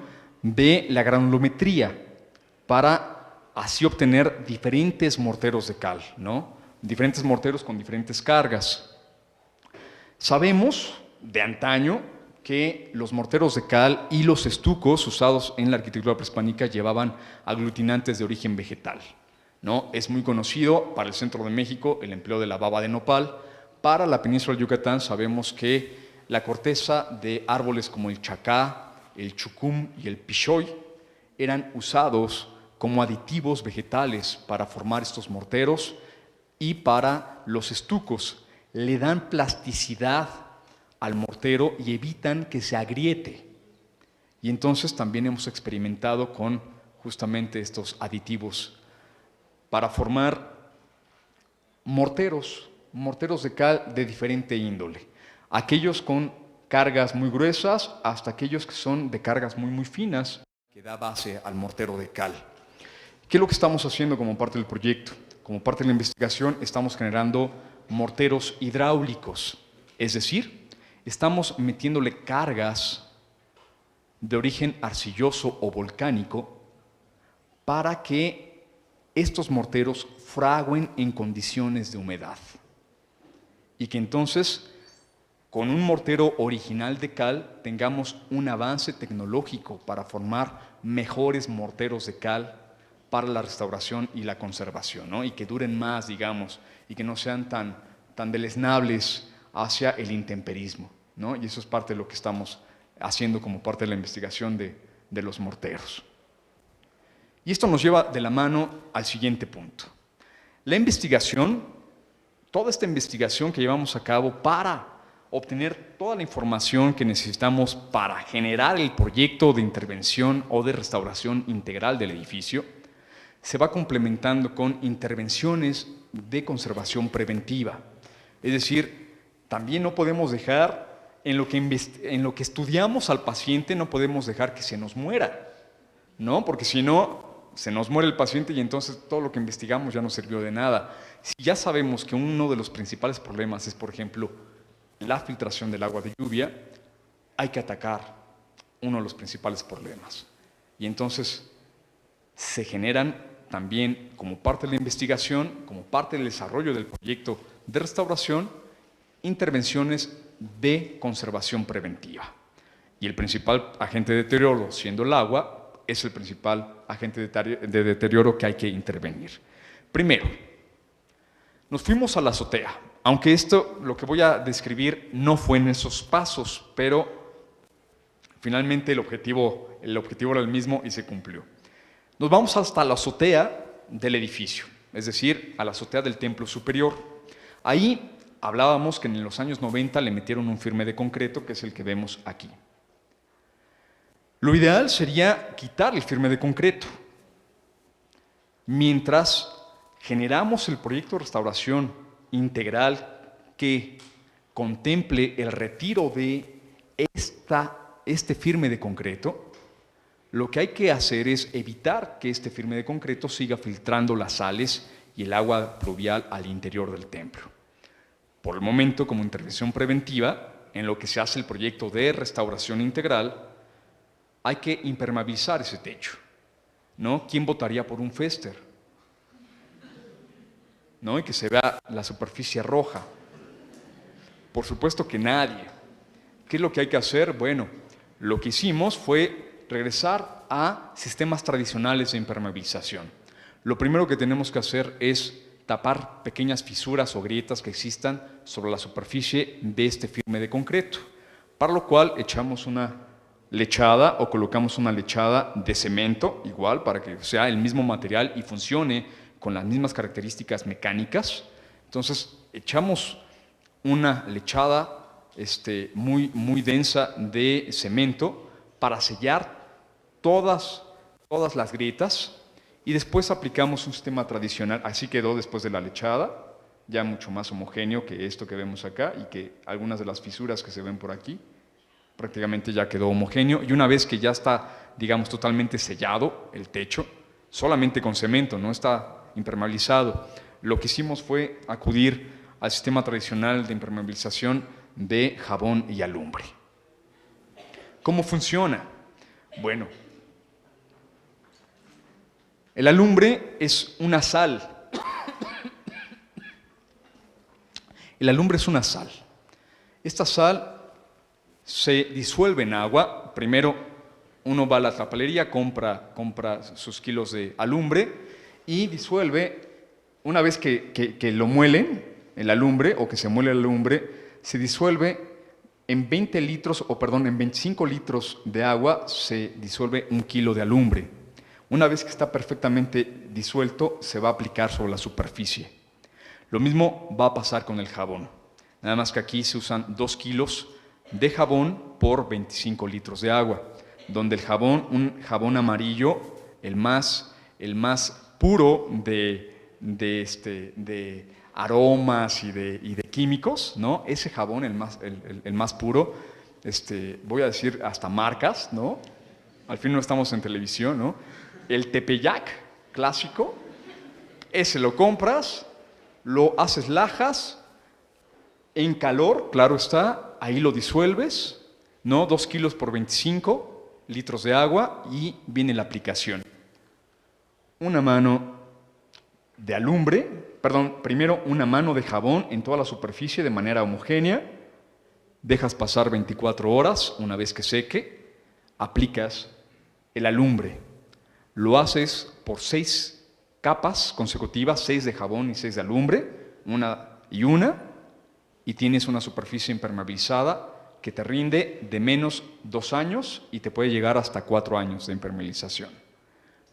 de la granulometría para así obtener diferentes morteros de cal, ¿no? Diferentes morteros con diferentes cargas. Sabemos de antaño que los morteros de cal y los estucos usados en la arquitectura prehispánica llevaban aglutinantes de origen vegetal, ¿no? Es muy conocido para el centro de México el empleo de la baba de nopal. Para la península de Yucatán sabemos que la corteza de árboles como el chacá, el chucum y el pichoy eran usados como aditivos vegetales para formar estos morteros y para los estucos. Le dan plasticidad al mortero y evitan que se agriete. Y entonces también hemos experimentado con justamente estos aditivos para formar morteros de cal de diferente índole. Aquellos con cargas muy gruesas hasta aquellos que son de cargas muy finas, que da base al mortero de cal. ¿Qué es lo que estamos haciendo como parte del proyecto? Como parte de la investigación estamos generando morteros hidráulicos, es decir, estamos metiéndole cargas de origen arcilloso o volcánico para que estos morteros fraguen en condiciones de humedad y que entonces con un mortero original de cal tengamos un avance tecnológico para formar mejores morteros de cal para la restauración y la conservación, ¿no? Y que duren más, digamos, y que no sean tan deleznables hacia el intemperismo, ¿no? Y eso es parte de lo que estamos haciendo como parte de la investigación de los morteros. Y esto nos lleva de la mano al siguiente punto. La investigación, toda esta investigación que llevamos a cabo para obtener toda la información que necesitamos para generar el proyecto de intervención o de restauración integral del edificio, se va complementando con intervenciones de conservación preventiva. Es decir, también no podemos dejar, en lo que estudiamos al paciente, no podemos dejar que se nos muera, ¿no? Porque si no, se nos muere el paciente y entonces todo lo que investigamos ya no sirvió de nada. Si ya sabemos que uno de los principales problemas es, por ejemplo, la filtración del agua de lluvia, hay que atacar uno de los principales problemas. Y entonces se generan también, como parte de la investigación, como parte del desarrollo del proyecto de restauración, intervenciones de conservación preventiva. Y el principal agente de deterioro, siendo el agua, es el principal agente de deterioro que hay que intervenir. Primero, nos fuimos a la azotea, aunque esto, lo que voy a describir, no fue en esos pasos, pero finalmente el objetivo era el mismo y se cumplió. Nos vamos hasta la azotea del edificio, es decir, a la azotea del templo superior. Ahí hablábamos que en los años 90 le metieron un firme de concreto, que es el que vemos aquí. Lo ideal sería quitar el firme de concreto. Mientras generamos el proyecto de restauración integral que contemple el retiro de este firme de concreto, lo que hay que hacer es evitar que este firme de concreto siga filtrando las sales y el agua pluvial al interior del templo. Por el momento, como intervención preventiva, en lo que se hace el proyecto de restauración integral, hay que impermeabilizar ese techo, ¿no? ¿Quién votaría por un Fester? ¿No? Y que se vea la superficie roja. Por supuesto que nadie. ¿Qué es lo que hay que hacer? Bueno, lo que hicimos fue regresar a sistemas tradicionales de impermeabilización. Lo primero que tenemos que hacer es tapar pequeñas fisuras o grietas que existan sobre la superficie de este firme de concreto. para lo cual echamos una lechada o colocamos una lechada de cemento, igual, para que sea el mismo material y funcione con las mismas características mecánicas. Entonces, echamos una lechada muy densa de cemento para sellar todas las grietas y después aplicamos un sistema tradicional. Así quedó después de la lechada, ya mucho más homogéneo que esto que vemos acá y que algunas de las fisuras que se ven por aquí, prácticamente ya quedó homogéneo. Y una vez que ya está, digamos, totalmente sellado el techo, solamente con cemento, no está impermeabilizado, lo que hicimos fue acudir al sistema tradicional de impermeabilización de jabón y alumbre. ¿Cómo funciona? Bueno, el alumbre es una sal. El alumbre es una sal. Esta sal se disuelve en agua. Primero uno va a la papelería, compra sus kilos de alumbre y disuelve. Una vez que lo muelen, el alumbre, o que se muele el alumbre, se disuelve en 25 litros de agua, se disuelve 1 kilo de alumbre. Una vez que está perfectamente disuelto, se va a aplicar sobre la superficie. Lo mismo va a pasar con el jabón. Nada más que aquí se usan 2 kilos de jabón por 25 litros de agua, donde el jabón, un jabón amarillo, el más puro de aromas y de químicos, ¿no? Ese jabón, el más puro, voy a decir hasta marcas, ¿no? Al fin no estamos en televisión, ¿no? El Tepeyac clásico, ese lo compras, lo haces lajas, en calor, claro está, ahí lo disuelves, ¿no? 2 kilos por 25 litros de agua y viene la aplicación. Una mano de alumbre, primero una mano de jabón en toda la superficie de manera homogénea, dejas pasar 24 horas, una vez que seque, aplicas el alumbre. Lo haces por 6 capas consecutivas, 6 de jabón y 6 de alumbre, una, y tienes una superficie impermeabilizada que te rinde de menos 2 años y te puede llegar hasta 4 años de impermeabilización.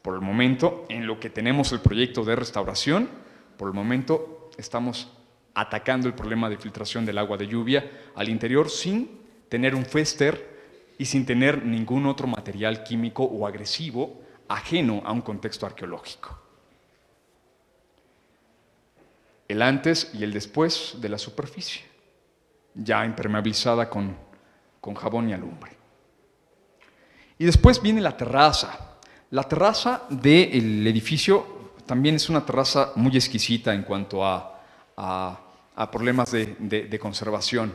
Por el momento, en lo que tenemos el proyecto de restauración, por el momento estamos atacando el problema de filtración del agua de lluvia al interior sin tener un fester y sin tener ningún otro material químico o agresivo ajeno a un contexto arqueológico. El antes y el después de la superficie, ya impermeabilizada con jabón y alumbre. Y después viene la terraza. La terraza del edificio también es una terraza muy exquisita en cuanto a problemas de conservación.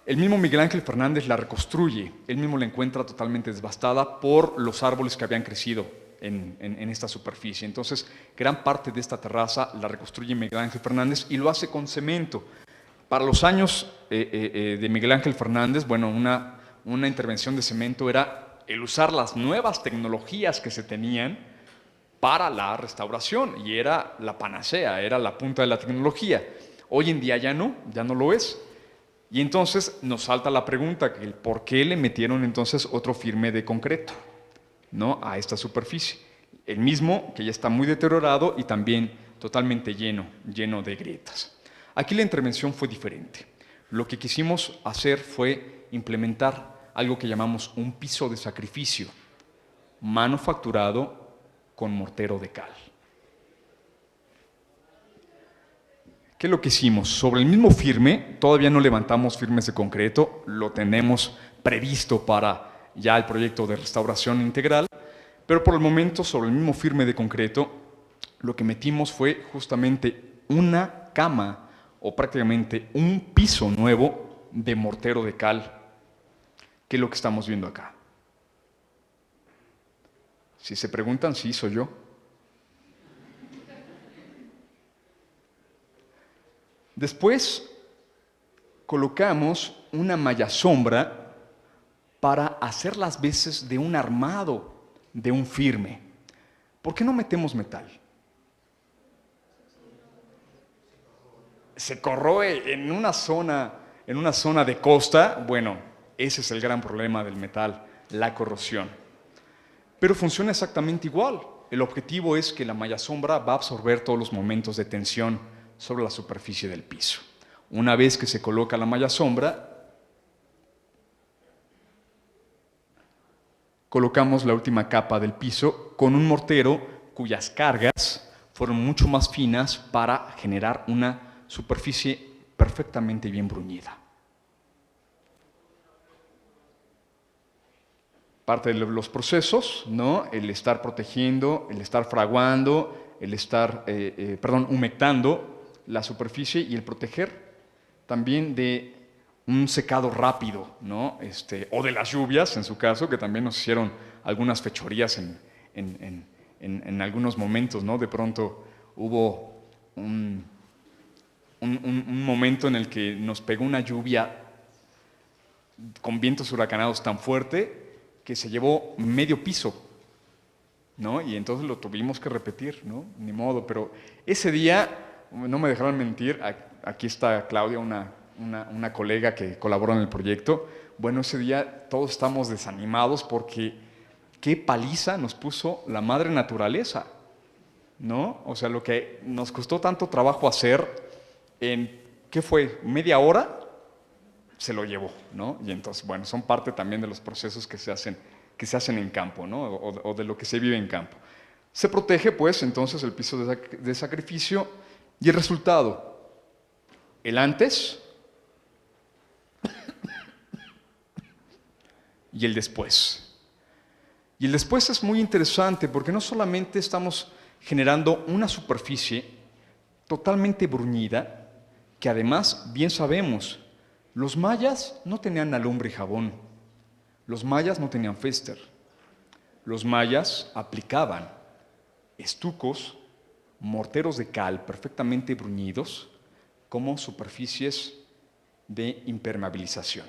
El mismo Miguel Ángel Fernández la reconstruye, él mismo la encuentra totalmente devastada por los árboles que habían crecido en esta superficie. Entonces, gran parte de esta terraza la reconstruye Miguel Ángel Fernández y lo hace con cemento. Para los años de Miguel Ángel Fernández, bueno, una intervención de cemento era el usar las nuevas tecnologías que se tenían para la restauración, y era la panacea, era la punta de la tecnología. Hoy en día ya no lo es. Y entonces nos salta la pregunta, ¿por qué le metieron entonces otro firme de concreto, ¿no?, a esta superficie? El mismo que ya está muy deteriorado y también totalmente lleno de grietas. Aquí la intervención fue diferente. Lo que quisimos hacer fue implementar algo que llamamos un piso de sacrificio, manufacturado con mortero de cal. ¿Qué es lo que hicimos? Sobre el mismo firme, todavía no levantamos firmes de concreto, lo tenemos previsto para ya el proyecto de restauración integral, pero por el momento sobre el mismo firme de concreto, lo que metimos fue justamente una cama o prácticamente un piso nuevo de mortero de cal, que es lo que estamos viendo acá. Si se preguntan, sí, soy yo. Después colocamos una malla sombra para hacer las veces de un armado de un firme. ¿Por qué no metemos metal? Se corroe en una zona en una zona de costa, bueno, ese es el gran problema del metal, la corrosión. Pero funciona exactamente igual. El objetivo es que la malla sombra va a absorber todos los momentos de tensión sobre la superficie del piso. Una vez que se coloca la malla sombra, colocamos la última capa del piso con un mortero cuyas cargas fueron mucho más finas para generar una superficie perfectamente bien bruñida. Parte de los procesos, ¿no? El estar protegiendo, el estar fraguando, el estar humectando la superficie y el proteger también de un secado rápido, ¿no? O de las lluvias, en su caso, que también nos hicieron algunas fechorías en algunos momentos, ¿no? De pronto hubo un momento en el que nos pegó una lluvia con vientos huracanados tan fuerte que se llevó medio piso, ¿no? Y entonces lo tuvimos que repetir, ¿no? Ni modo, pero ese día, no me dejaron mentir, aquí está Claudia, una colega que colaboró en el proyecto. Bueno, ese día todos estamos desanimados porque qué paliza nos puso la madre naturaleza, ¿no? O sea, lo que nos costó tanto trabajo hacer en, ¿qué fue? ¿Media hora? Se lo llevó, ¿no? Y entonces, bueno, son parte también de los procesos que se hacen en campo, ¿no? O de lo que se vive en campo. Se protege, pues, entonces el piso de sacrificio y el resultado, el antes y el después. Y el después es muy interesante porque no solamente estamos generando una superficie totalmente bruñida, que además, bien sabemos, los mayas no tenían alumbre y jabón, los mayas no tenían féster, los mayas aplicaban estucos, morteros de cal perfectamente bruñidos como superficies de impermeabilización.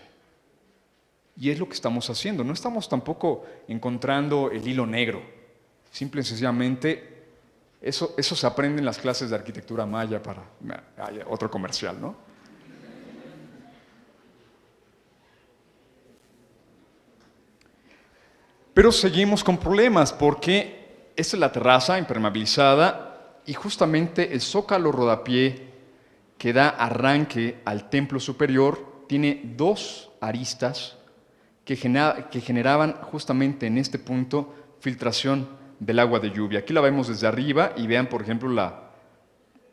Y es lo que estamos haciendo, no estamos tampoco encontrando el hilo negro, simple y sencillamente eso se aprende en las clases de arquitectura maya para otro comercial, ¿no? Pero seguimos con problemas porque esta es la terraza impermeabilizada y justamente el zócalo rodapié que da arranque al templo superior tiene dos aristas que generaban justamente en este punto filtración del agua de lluvia. Aquí la vemos desde arriba y vean, por ejemplo, la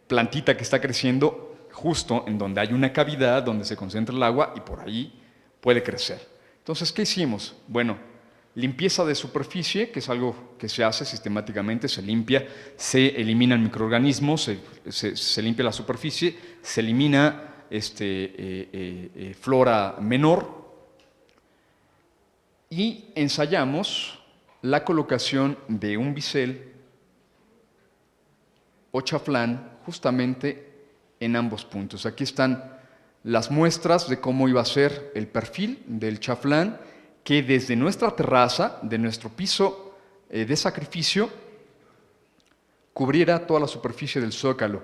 plantita que está creciendo justo en donde hay una cavidad donde se concentra el agua y por ahí puede crecer. Entonces, ¿qué hicimos? Bueno, limpieza de superficie, que es algo que se hace sistemáticamente, se limpia, se eliminan microorganismos, se limpia la superficie, se elimina flora menor y ensayamos la colocación de un bisel o chaflán justamente en ambos puntos. Aquí están las muestras de cómo iba a ser el perfil del chaflán que desde nuestra terraza, de nuestro piso de sacrificio, cubriera toda la superficie del zócalo.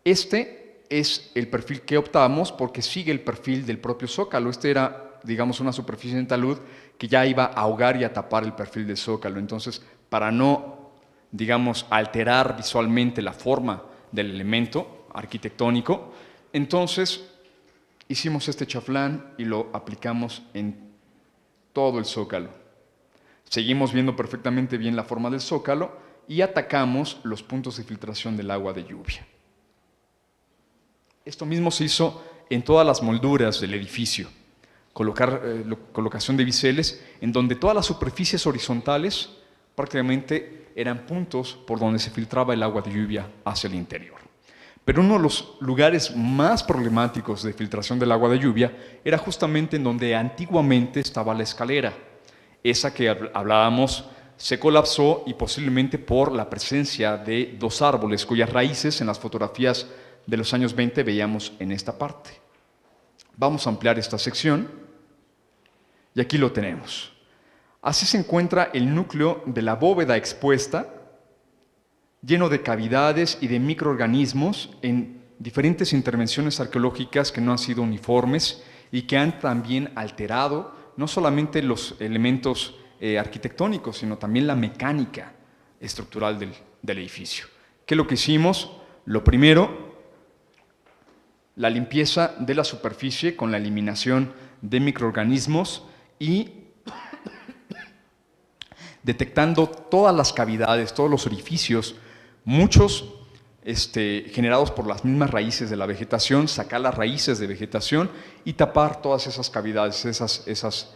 Este es el perfil que optamos porque sigue el perfil del propio zócalo. Este era, digamos, una superficie en talud que ya iba a ahogar y a tapar el perfil del zócalo. Entonces, para no, digamos, alterar visualmente la forma del elemento arquitectónico, entonces hicimos este chaflán y lo aplicamos en todo el zócalo. Seguimos viendo perfectamente bien la forma del zócalo y atacamos los puntos de filtración del agua de lluvia. Esto mismo se hizo en todas las molduras del edificio. Colocación de biseles en donde todas las superficies horizontales prácticamente eran puntos por donde se filtraba el agua de lluvia hacia el interior. Pero uno de los lugares más problemáticos de filtración del agua de lluvia era justamente en donde antiguamente estaba la escalera. Esa que hablábamos se colapsó y posiblemente por la presencia de dos árboles cuyas raíces en las fotografías de los años 20 veíamos en esta parte. Vamos a ampliar esta sección y aquí lo tenemos. Así se encuentra el núcleo de la bóveda expuesta, lleno de cavidades y de microorganismos en diferentes intervenciones arqueológicas que no han sido uniformes y que han también alterado no solamente los elementos arquitectónicos, sino también la mecánica estructural del edificio. ¿Qué es lo que hicimos? Lo primero, la limpieza de la superficie con la eliminación de microorganismos y detectando todas las cavidades, todos los orificios, muchos generados por las mismas raíces de la vegetación, sacar las raíces de vegetación y tapar todas esas cavidades, esas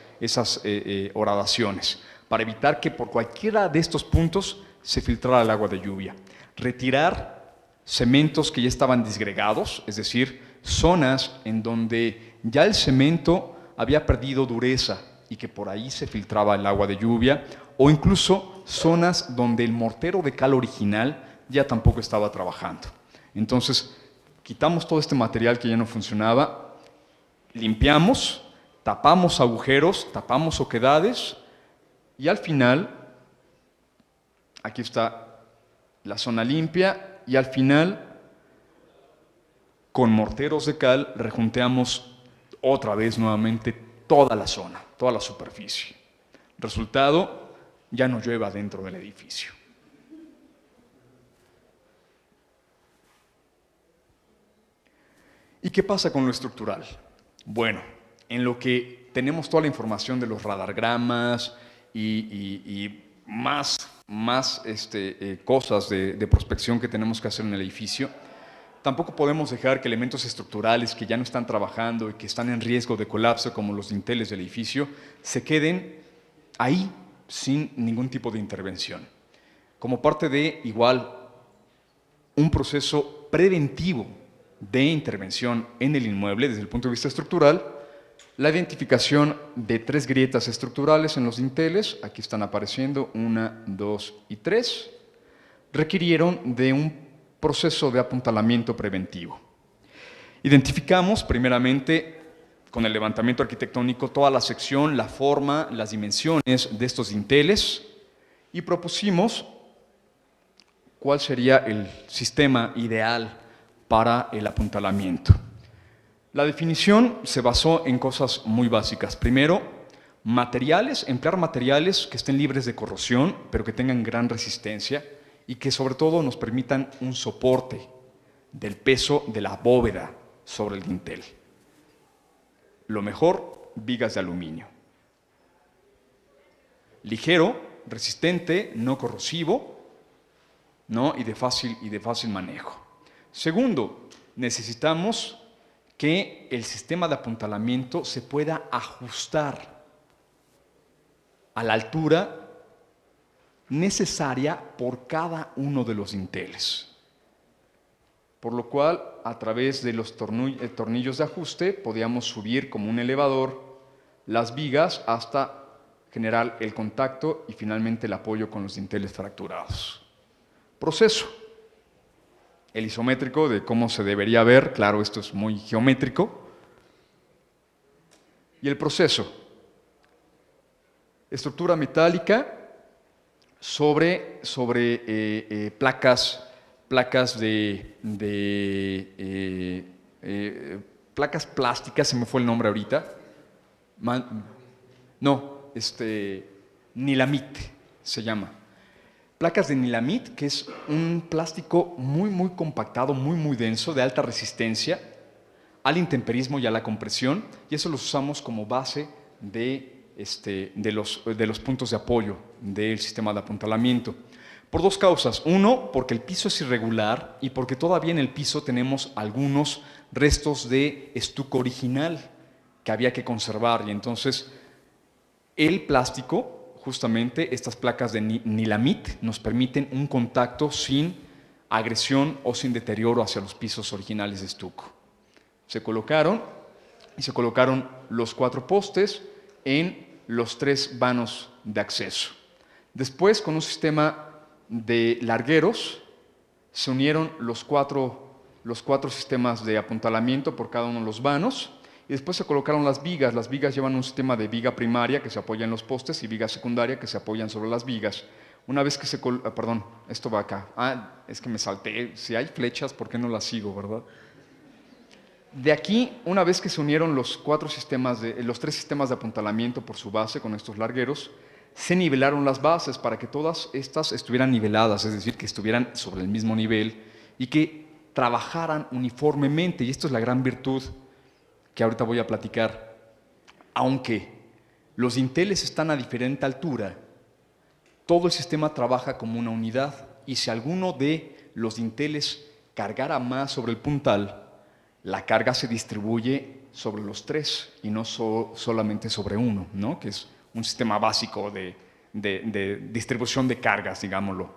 horadaciones, para evitar que por cualquiera de estos puntos se filtrara el agua de lluvia. Retirar cementos que ya estaban disgregados, es decir, zonas en donde ya el cemento había perdido dureza y que por ahí se filtraba el agua de lluvia, o incluso zonas donde el mortero de cal original ya tampoco estaba trabajando. Entonces, quitamos todo este material que ya no funcionaba, limpiamos, tapamos agujeros, tapamos oquedades y al final, aquí está la zona limpia y al final, con morteros de cal, rejunteamos otra vez nuevamente toda la zona, toda la superficie. Resultado, ya no llueve dentro del edificio. ¿Y qué pasa con lo estructural? Bueno, en lo que tenemos toda la información de los radargramas y más cosas de prospección que tenemos que hacer en el edificio, tampoco podemos dejar que elementos estructurales que ya no están trabajando y que están en riesgo de colapso, como los dinteles del edificio, se queden ahí sin ningún tipo de intervención. Como parte de, igual, un proceso preventivo de intervención en el inmueble desde el punto de vista estructural, la identificación de 3 grietas estructurales en los dinteles, aquí están apareciendo 1, 2 y 3, requirieron de un proceso de apuntalamiento preventivo. Identificamos primeramente con el levantamiento arquitectónico toda la sección, la forma, las dimensiones de estos dinteles y propusimos cuál sería el sistema ideal para el apuntalamiento. La definición se basó en cosas muy básicas. Primero, materiales, emplear materiales que estén libres de corrosión, pero que tengan gran resistencia y que sobre todo nos permitan un soporte del peso de la bóveda sobre el dintel. Lo mejor, vigas de aluminio. Ligero, resistente, no corrosivo, ¿no? y de fácil manejo. Segundo, necesitamos que el sistema de apuntalamiento se pueda ajustar a la altura necesaria por cada uno de los dinteles. Por lo cual, a través de los tornillos de ajuste, podíamos subir como un elevador las vigas hasta generar el contacto y finalmente el apoyo con los dinteles fracturados. Proceso. El isométrico de cómo se debería ver, claro, esto es muy geométrico. Y el proceso. Estructura metálica sobre placas placas plásticas, se me fue el nombre ahorita. Nilamite se llama. Placas de nilamite, que es un plástico muy compactado, muy denso, de alta resistencia al intemperismo y a la compresión, y eso los usamos como base de los puntos de apoyo del sistema de apuntalamiento. Por 2 causas. Uno, porque el piso es irregular y porque todavía en el piso tenemos algunos restos de estuco original que había que conservar, y entonces el plástico, justamente estas placas de nilamite, nos permiten un contacto sin agresión o sin deterioro hacia los pisos originales de estuco. Se colocaron los 4 postes en los 3 vanos de acceso. Después, con un sistema de largueros, se unieron los cuatro sistemas de apuntalamiento por cada uno de los vanos, y después se colocaron las vigas. Las vigas llevan un sistema de viga primaria que se apoya en los postes y viga secundaria que se apoyan sobre las vigas. Una vez que perdón, esto va acá. Es que me salté. Si hay flechas, ¿por qué no las sigo, verdad? De aquí, una vez que se unieron los tres sistemas de apuntalamiento por su base con estos largueros, se nivelaron las bases para que todas estas estuvieran niveladas, es decir, que estuvieran sobre el mismo nivel y que trabajaran uniformemente. Y esto es la gran virtud que ahorita voy a platicar. Aunque los dinteles están a diferente altura, todo el sistema trabaja como una unidad, y si alguno de los dinteles cargara más sobre el puntal, la carga se distribuye sobre los tres y no solamente sobre uno, ¿no? Que es un sistema básico de distribución de cargas, digámoslo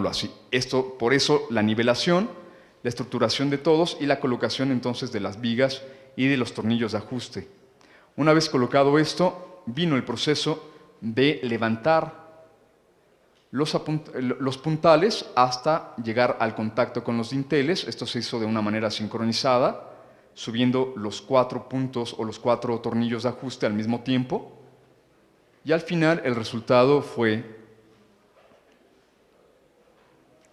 así. Por eso la nivelación, la estructuración de todos y la colocación entonces de las vigas y de los tornillos de ajuste. Una vez colocado esto, vino el proceso de levantar los puntales hasta llegar al contacto con los dinteles. Esto se hizo de una manera sincronizada, subiendo los 4 puntos o los 4 tornillos de ajuste al mismo tiempo. Y al final el resultado fue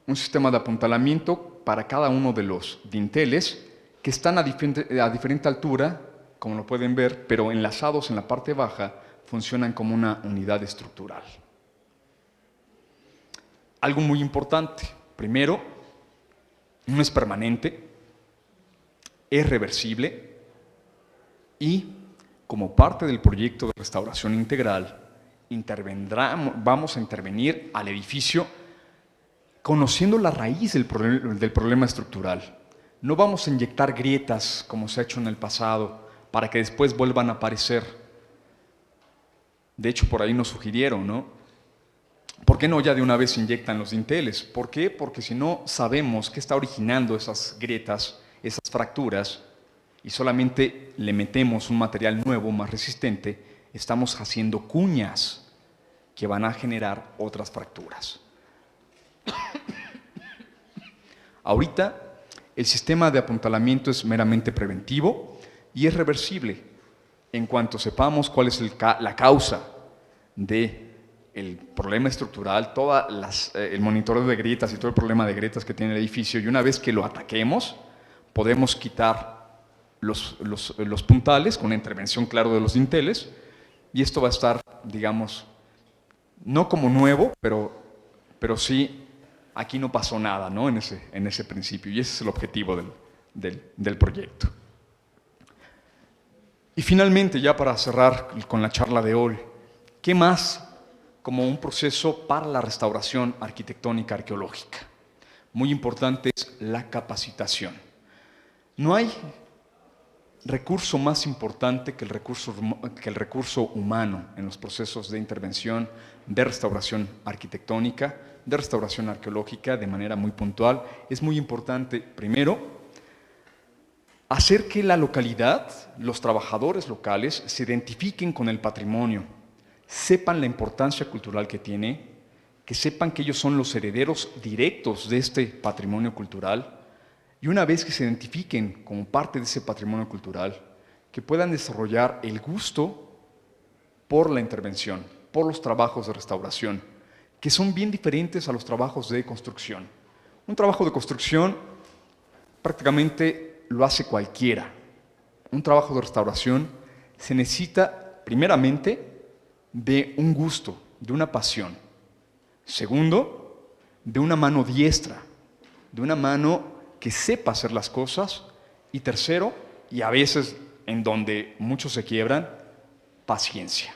un sistema de apuntalamiento para cada uno de los dinteles que están a diferente altura, como lo pueden ver, pero enlazados en la parte baja, funcionan como una unidad estructural. Algo muy importante, primero, no es permanente, es reversible y, como parte del proyecto de restauración integral, vamos a intervenir al edificio conociendo la raíz del problema estructural. No vamos a inyectar grietas como se ha hecho en el pasado para que después vuelvan a aparecer. De hecho, por ahí nos sugirieron, ¿no? ¿Por qué no ya de una vez inyectan los dinteles? ¿Por qué? Porque si no sabemos qué está originando esas grietas, esas fracturas, y solamente le metemos un material nuevo, más resistente, estamos haciendo cuñas que van a generar otras fracturas. Ahorita, el sistema de apuntalamiento es meramente preventivo y es reversible. En cuanto sepamos cuál es la causa del problema estructural, el monitoreo de grietas y todo el problema de grietas que tiene el edificio, y una vez que lo ataquemos, podemos quitar los puntales con una intervención, claro, de los dinteles, y esto va a estar, digamos, no como nuevo, pero sí, aquí no pasó nada, ¿no? en ese principio, y ese es el objetivo del proyecto. Y finalmente, ya para cerrar con la charla de hoy, ¿qué más como un proceso para la restauración arquitectónica arqueológica? Muy importante es la capacitación. No hay recurso más importante que el recurso humano en los procesos de intervención, de restauración arquitectónica, de restauración arqueológica de manera muy puntual. Es muy importante, primero, hacer que la localidad, los trabajadores locales, se identifiquen con el patrimonio, sepan la importancia cultural que tiene, que sepan que ellos son los herederos directos de este patrimonio cultural, y una vez que se identifiquen como parte de ese patrimonio cultural, que puedan desarrollar el gusto por la intervención, por los trabajos de restauración, que son bien diferentes a los trabajos de construcción. Un trabajo de construcción prácticamente lo hace cualquiera. Un trabajo de restauración se necesita, primeramente, de un gusto, de una pasión. Segundo, de una mano diestra, de una mano que sepa hacer las cosas. Y tercero, y a veces en donde muchos se quiebran, paciencia.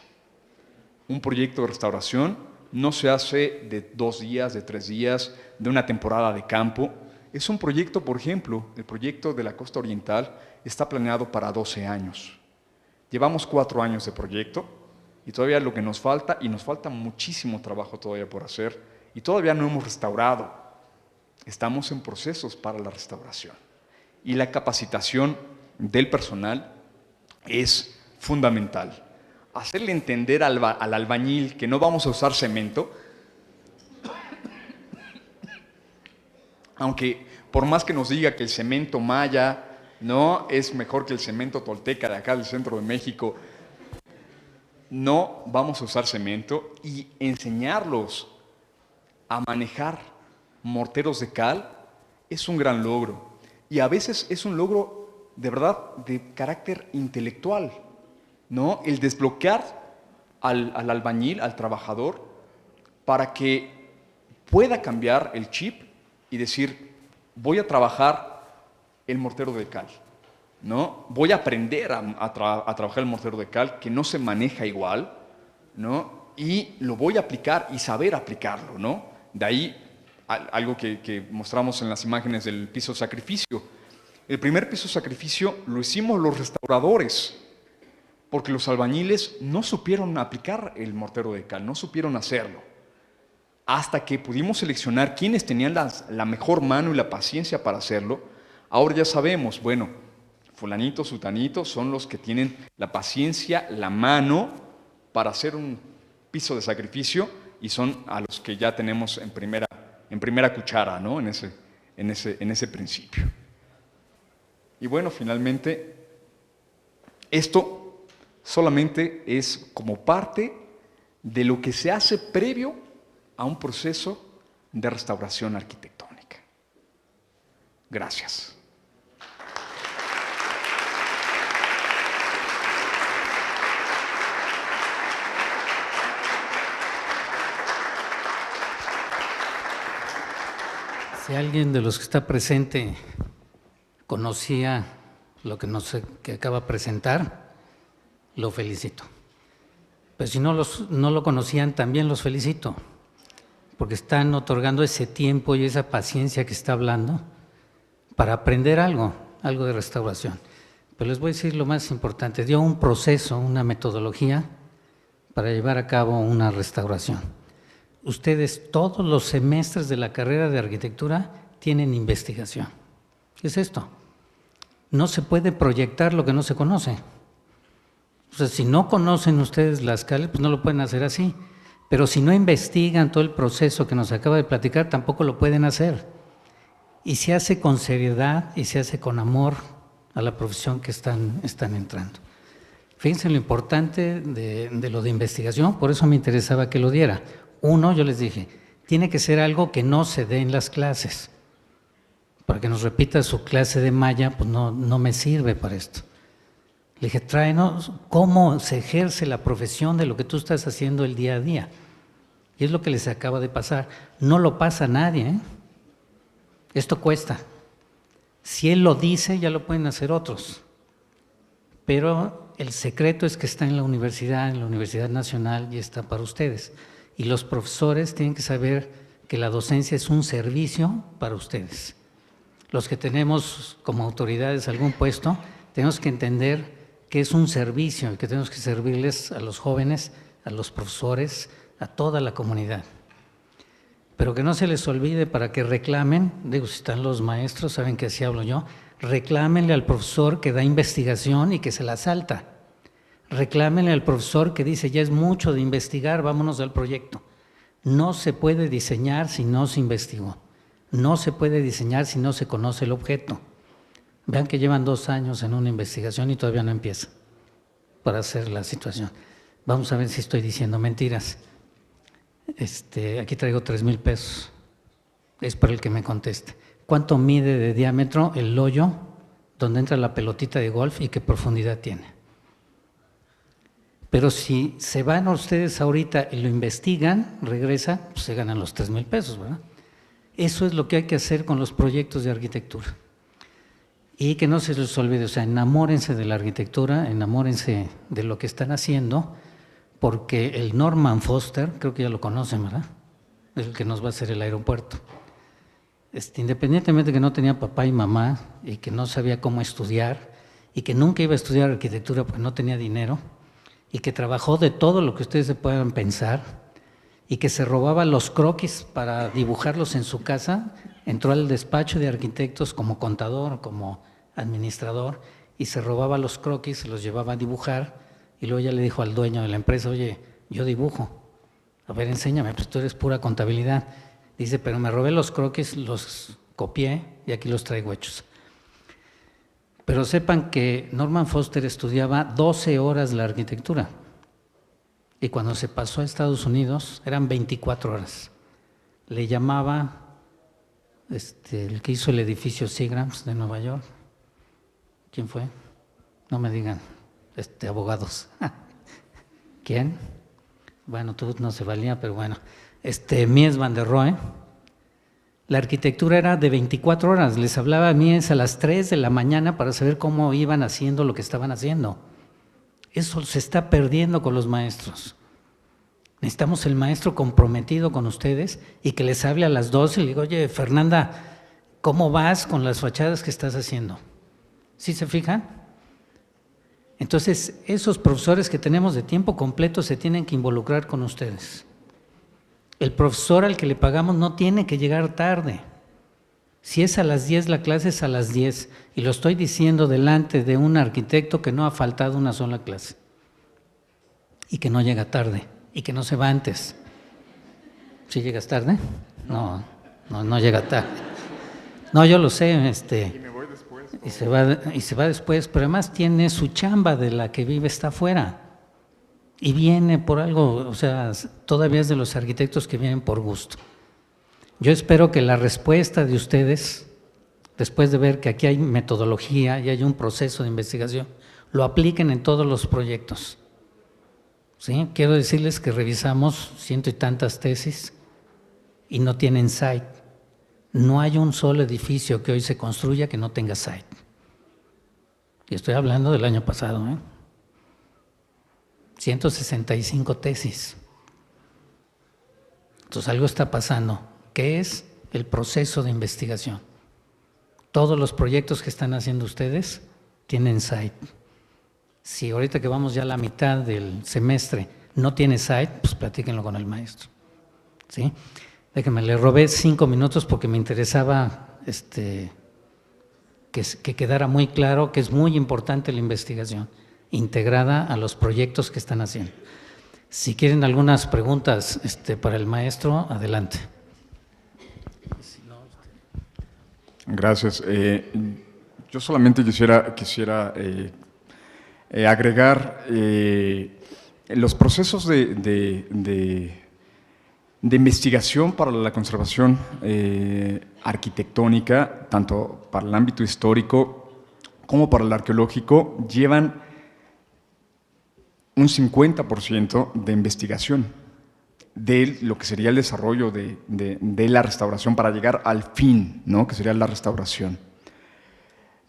Un proyecto de restauración no se hace de 2 días, de 3 días, de una temporada de campo. Es un proyecto, por ejemplo, el proyecto de la Costa Oriental está planeado para 12 años. Llevamos 4 años de proyecto y todavía lo que nos falta, y nos falta muchísimo trabajo todavía por hacer, y todavía no hemos restaurado. Estamos en procesos para la restauración. Y la capacitación del personal es fundamental. Hacerle entender al albañil que no vamos a usar cemento, aunque por más que nos diga que el cemento maya no es mejor que el cemento tolteca de acá del centro de México, no vamos a usar cemento, y enseñarlos a manejar morteros de cal es un gran logro. y a veces es un logro de verdad de carácter intelectual, ¿no? El desbloquear al albañil, al trabajador, para que pueda cambiar el chip y decir, voy a trabajar el mortero de cal, ¿no? Voy a aprender a trabajar el mortero de cal, que no se maneja igual, ¿no? Y lo voy a aplicar y saber aplicarlo, ¿no? De ahí algo que mostramos en las imágenes del piso sacrificio. El primer piso sacrificio lo hicimos los restauradores, porque los albañiles no supieron aplicar el mortero de cal, no supieron hacerlo. Hasta que pudimos seleccionar quiénes tenían la mejor mano y la paciencia para hacerlo. Ahora ya sabemos, bueno, fulanito, sutanito son los que tienen la paciencia, la mano para hacer un piso de sacrificio, y son a los que ya tenemos en primera cuchara, ¿no? en ese principio. Y bueno, finalmente, esto solamente es como parte de lo que se hace previo a un proceso de restauración arquitectónica. Gracias. Si alguien de los que está presente conocía lo que acaba de presentar, lo felicito. Pero si no lo conocían, también los felicito, porque están otorgando ese tiempo y esa paciencia que está hablando para aprender algo de restauración. Pero les voy a decir lo más importante: dio un proceso, una metodología para llevar a cabo una restauración. Ustedes todos los semestres de la carrera de arquitectura tienen investigación. ¿Qué es esto? No se puede proyectar lo que no se conoce. O sea, si no conocen ustedes las calles, pues no lo pueden hacer así. Pero si no investigan todo el proceso que nos acaba de platicar, tampoco lo pueden hacer. Y se hace con seriedad y se hace con amor a la profesión que están entrando. Fíjense lo importante de lo de investigación, por eso me interesaba que lo diera. Uno, yo les dije, tiene que ser algo que no se dé en las clases. Para que nos repita su clase de maya, pues no me sirve para esto. Le dije, tráenos cómo se ejerce la profesión de lo que tú estás haciendo el día a día. Y es lo que les acaba de pasar. No lo pasa a nadie, ¿eh? Esto cuesta. Si él lo dice, ya lo pueden hacer otros. Pero el secreto es que está en la Universidad Nacional, y está para ustedes. Y los profesores tienen que saber que la docencia es un servicio para ustedes. Los que tenemos como autoridades algún puesto, tenemos que entender que es un servicio y que tenemos que servirles a los jóvenes, a los profesores, a toda la comunidad. Pero que no se les olvide para que reclamen, digo, si están los maestros, saben que así hablo yo, reclámenle al profesor que da investigación y que se la salta. Reclámenle al profesor que dice, ya es mucho de investigar, vámonos al proyecto. No se puede diseñar si no se investigó. No se puede diseñar si no se conoce el objeto. Vean que llevan 2 años en una investigación y todavía no empieza para hacer la situación. Vamos a ver si estoy diciendo mentiras. Aquí traigo 3,000 pesos. Es para el que me conteste. ¿Cuánto mide de diámetro el hoyo donde entra la pelotita de golf y qué profundidad tiene? Pero si se van ustedes ahorita y lo investigan, regresa, pues se ganan los 3,000 pesos, ¿verdad? Eso es lo que hay que hacer con los proyectos de arquitectura. Y que no se les olvide, o sea, enamórense de la arquitectura, enamórense de lo que están haciendo, porque el Norman Foster, creo que ya lo conocen, ¿verdad? Es el que nos va a hacer el aeropuerto. Independientemente de que no tenía papá y mamá y que no sabía cómo estudiar y que nunca iba a estudiar arquitectura porque no tenía dinero y que trabajó de todo lo que ustedes se puedan pensar y que se robaba los croquis para dibujarlos en su casa, entró al despacho de arquitectos como contador, como administrador, y se robaba los croquis, se los llevaba a dibujar, y luego ya le dijo al dueño de la empresa, oye, yo dibujo, a ver, enséñame, pues tú eres pura contabilidad. Dice, pero me robé los croquis, los copié y aquí los traigo hechos. Pero sepan que Norman Foster estudiaba 12 horas la arquitectura. Y cuando se pasó a Estados Unidos, eran 24 horas. Le llamaba el que hizo el edificio Seagrams de Nueva York. ¿Quién fue? No me digan, abogados. ¿Quién? Bueno, tú no se valía, pero bueno. Mies van der Rohe. La arquitectura era de 24 horas. Les hablaba a Mies a las 3 de la mañana para saber cómo iban haciendo lo que estaban haciendo. Eso se está perdiendo con los maestros. Necesitamos el maestro comprometido con ustedes y que les hable a las 12 y le digo, oye, Fernanda, ¿cómo vas con las fachadas que estás haciendo? ¿Sí se fijan? Entonces, esos profesores que tenemos de tiempo completo se tienen que involucrar con ustedes. El profesor al que le pagamos no tiene que llegar tarde. Si es a las 10 la clase, es a las 10. Y lo estoy diciendo delante de un arquitecto que no ha faltado una sola clase. Y que no llega tarde. Y que no se va antes. ¿Sí llegas tarde? No llega tarde. No, yo lo sé. Y me voy después. Y se va después, pero además tiene su chamba de la que vive, está afuera. Y viene por algo, o sea, todavía es de los arquitectos que vienen por gusto. Yo espero que la respuesta de ustedes, después de ver que aquí hay metodología y hay un proceso de investigación, lo apliquen en todos los proyectos. ¿Sí? Quiero decirles que revisamos 100 y tantas tesis y no tienen site. No hay un solo edificio que hoy se construya que no tenga site. Y estoy hablando del año pasado, 165 tesis. Entonces algo está pasando. ¿Qué es? El proceso de investigación. Todos los proyectos que están haciendo ustedes tienen site. Si ahorita que vamos ya a la mitad del semestre no tiene site, pues platíquenlo con el maestro. ¿Sí? Déjenme, le robé 5 minutos porque me interesaba que quedara muy claro que es muy importante la investigación integrada a los proyectos que están haciendo. Si quieren algunas preguntas para el maestro, adelante. Gracias. Yo solamente quisiera agregar los procesos de investigación para la conservación arquitectónica, tanto para el ámbito histórico como para el arqueológico, llevan un 50% de investigación de lo que sería el desarrollo de la restauración para llegar al fin, ¿no? Que sería la restauración.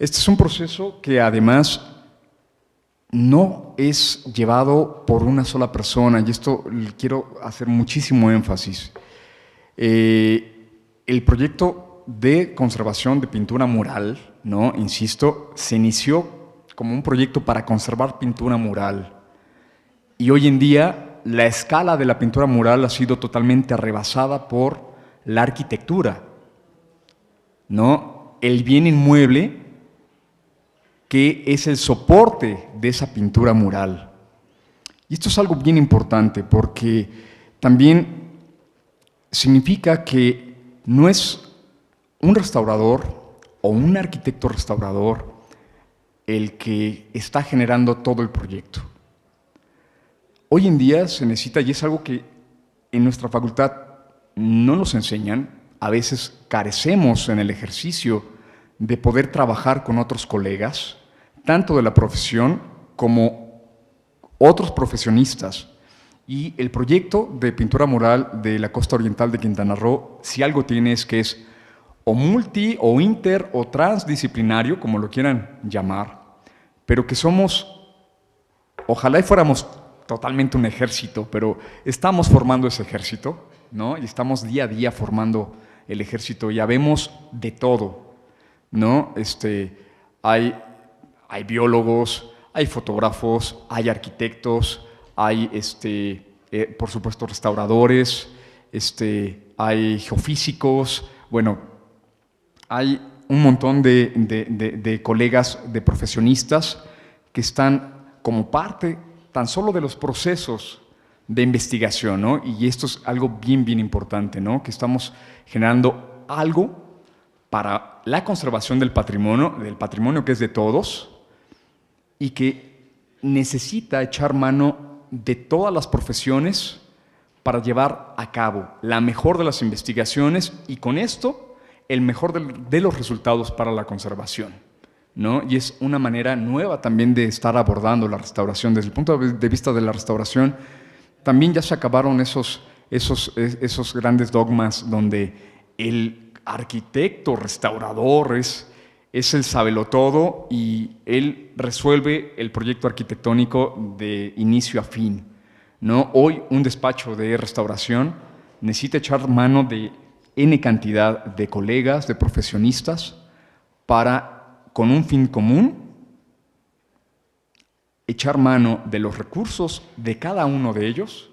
Este es un proceso que además no es llevado por una sola persona, y esto quiero hacer muchísimo énfasis. El proyecto de conservación de pintura mural, ¿no? Insisto, se inició como un proyecto para conservar pintura mural. Y hoy en día la escala de la pintura mural ha sido totalmente rebasada por la arquitectura, ¿no? El bien inmueble que es el soporte de esa pintura mural. Y esto es algo bien importante porque también significa que no es un restaurador o un arquitecto restaurador el que está generando todo el proyecto. Hoy en día se necesita, y es algo que en nuestra facultad no nos enseñan, a veces carecemos en el ejercicio de poder trabajar con otros colegas, tanto de la profesión como otros profesionistas. Y el proyecto de pintura mural de la costa oriental de Quintana Roo, si algo tiene es que es o multi, o inter, o transdisciplinario, como lo quieran llamar, pero que somos, ojalá y fuéramos totalmente un ejército, pero estamos formando ese ejército, ¿no? Y estamos día a día formando el ejército, ya vemos de todo, ¿no? Hay biólogos, hay fotógrafos, hay arquitectos, hay, por supuesto, restauradores, hay geofísicos, bueno, hay un montón de colegas, de profesionistas que están como parte tan solo de los procesos de investigación, ¿no? Y esto es algo bien, bien importante, ¿no? Que estamos generando algo para la conservación del patrimonio que es de todos y que necesita echar mano de todas las profesiones para llevar a cabo la mejor de las investigaciones y con esto el mejor de los resultados para la conservación, ¿no? Y es una manera nueva también de estar abordando la restauración. Desde el punto de vista de la restauración, también ya se acabaron esos grandes dogmas donde el arquitecto restaurador es el sabelotodo y él resuelve el proyecto arquitectónico de inicio a fin, ¿no? Hoy un despacho de restauración necesita echar mano de N cantidad de colegas, de profesionistas, para, con un fin común, echar mano de los recursos de cada uno de ellos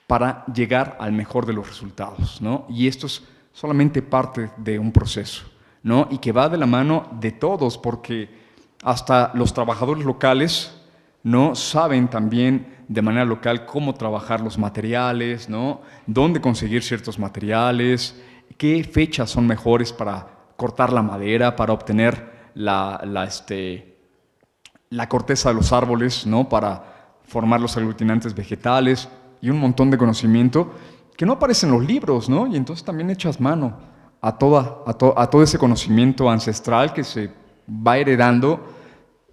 para llegar al mejor de los resultados, ¿no? Y esto es solamente parte de un proceso, ¿no? Y que va de la mano de todos, porque hasta los trabajadores locales, ¿no?, saben también de manera local cómo trabajar los materiales, ¿no?, dónde conseguir ciertos materiales, qué fechas son mejores para cortar la madera, para obtener la corteza de los árboles, ¿no?, para formar los aglutinantes vegetales, y un montón de conocimiento que no aparece en los libros, ¿no? Y entonces también echas mano a todo ese conocimiento ancestral que se va heredando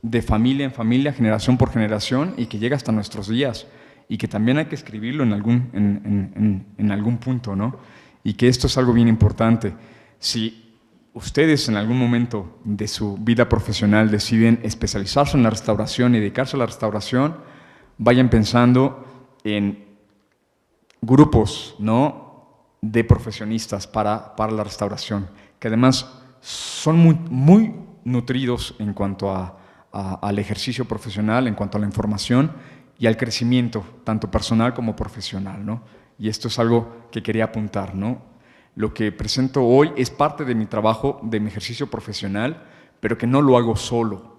de familia en familia, generación por generación, y que llega hasta nuestros días, y que también hay que escribirlo en algún punto, ¿no? Y que esto es algo bien importante. Si ustedes en algún momento de su vida profesional deciden especializarse en la restauración y dedicarse a la restauración, vayan pensando en grupos, ¿no?, de profesionistas para la restauración, que además son muy nutridos en cuanto al ejercicio profesional, en cuanto a la información y al crecimiento, tanto personal como profesional, ¿no? Y esto es algo que quería apuntar, ¿no? Lo que presento hoy es parte de mi trabajo, de mi ejercicio profesional, pero que no lo hago solo.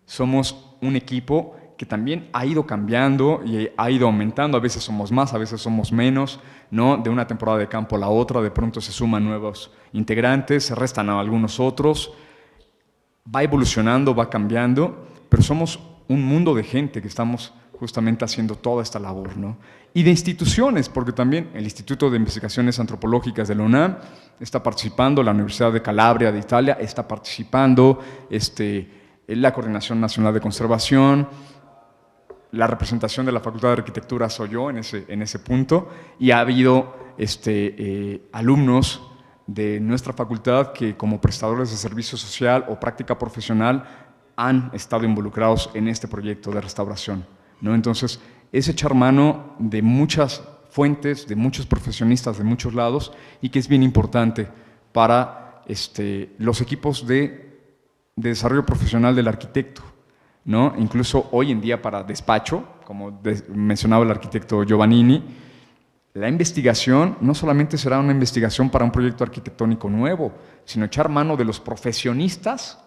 Somos un equipo que también ha ido cambiando y ha ido aumentando. A veces somos más, a veces somos menos, ¿no? De una temporada de campo a la otra, de pronto se suman nuevos integrantes, se restan a algunos otros. Va evolucionando, va cambiando, pero somos un mundo de gente que estamos justamente haciendo toda esta labor, ¿no? Y de instituciones, porque también el Instituto de Investigaciones Antropológicas de la UNAM está participando, la Universidad de Calabria de Italia está participando, la Coordinación Nacional de Conservación, la representación de la Facultad de Arquitectura soy yo en ese punto, y ha habido alumnos de nuestra facultad que como prestadores de servicio social o práctica profesional han estado involucrados en este proyecto de restauración, ¿no? Entonces, es echar mano de muchas fuentes, de muchos profesionistas de muchos lados, y que es bien importante para los equipos de desarrollo profesional del arquitecto, ¿no? Incluso hoy en día para despacho, como mencionaba el arquitecto Giovannini, la investigación no solamente será una investigación para un proyecto arquitectónico nuevo, sino echar mano de los profesionistas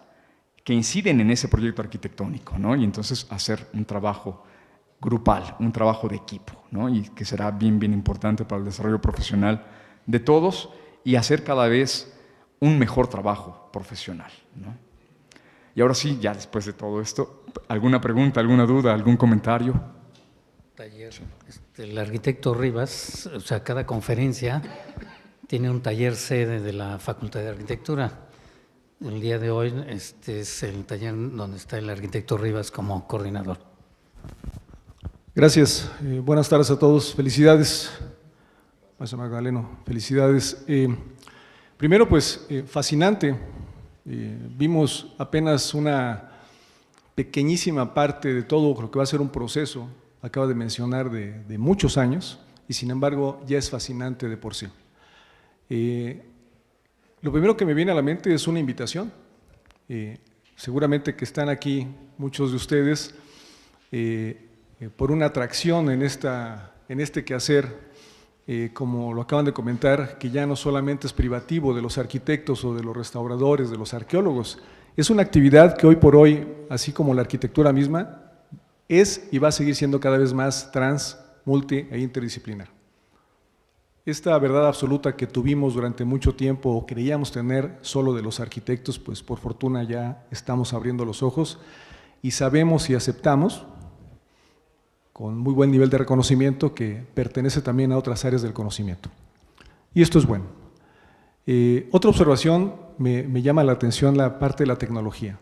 que inciden en ese proyecto arquitectónico, ¿no? Y entonces hacer un trabajo grupal, un trabajo de equipo, ¿no? Y que será bien importante para el desarrollo profesional de todos y hacer cada vez un mejor trabajo profesional, ¿no? Y ahora sí, ya después de todo esto, ¿alguna pregunta, alguna duda, algún comentario? Taller. El arquitecto Rivas, o sea, cada conferencia tiene un taller sede de la Facultad de Arquitectura. El día de hoy es el taller donde está el arquitecto Rivas como coordinador. Gracias. Buenas tardes a todos. Felicidades, maestro Magdaleno. Felicidades. Primero, pues, fascinante. Vimos apenas una pequeñísima parte de todo lo que va a ser un proceso, acaba de mencionar, de muchos años, y sin embargo ya es fascinante de por sí. Lo primero que me viene a la mente es una invitación. Seguramente que están aquí muchos de ustedes por una atracción en este quehacer, como lo acaban de comentar, que ya no solamente es privativo de los arquitectos o de los restauradores, de los arqueólogos, es una actividad que hoy por hoy, así como la arquitectura misma, es y va a seguir siendo cada vez más trans, multi e interdisciplinar. Esta verdad absoluta que tuvimos durante mucho tiempo o creíamos tener solo de los arquitectos, pues por fortuna ya estamos abriendo los ojos y sabemos y aceptamos con muy buen nivel de reconocimiento que pertenece también a otras áreas del conocimiento. Y esto es bueno. Otra observación, me llama la atención la parte de la tecnología.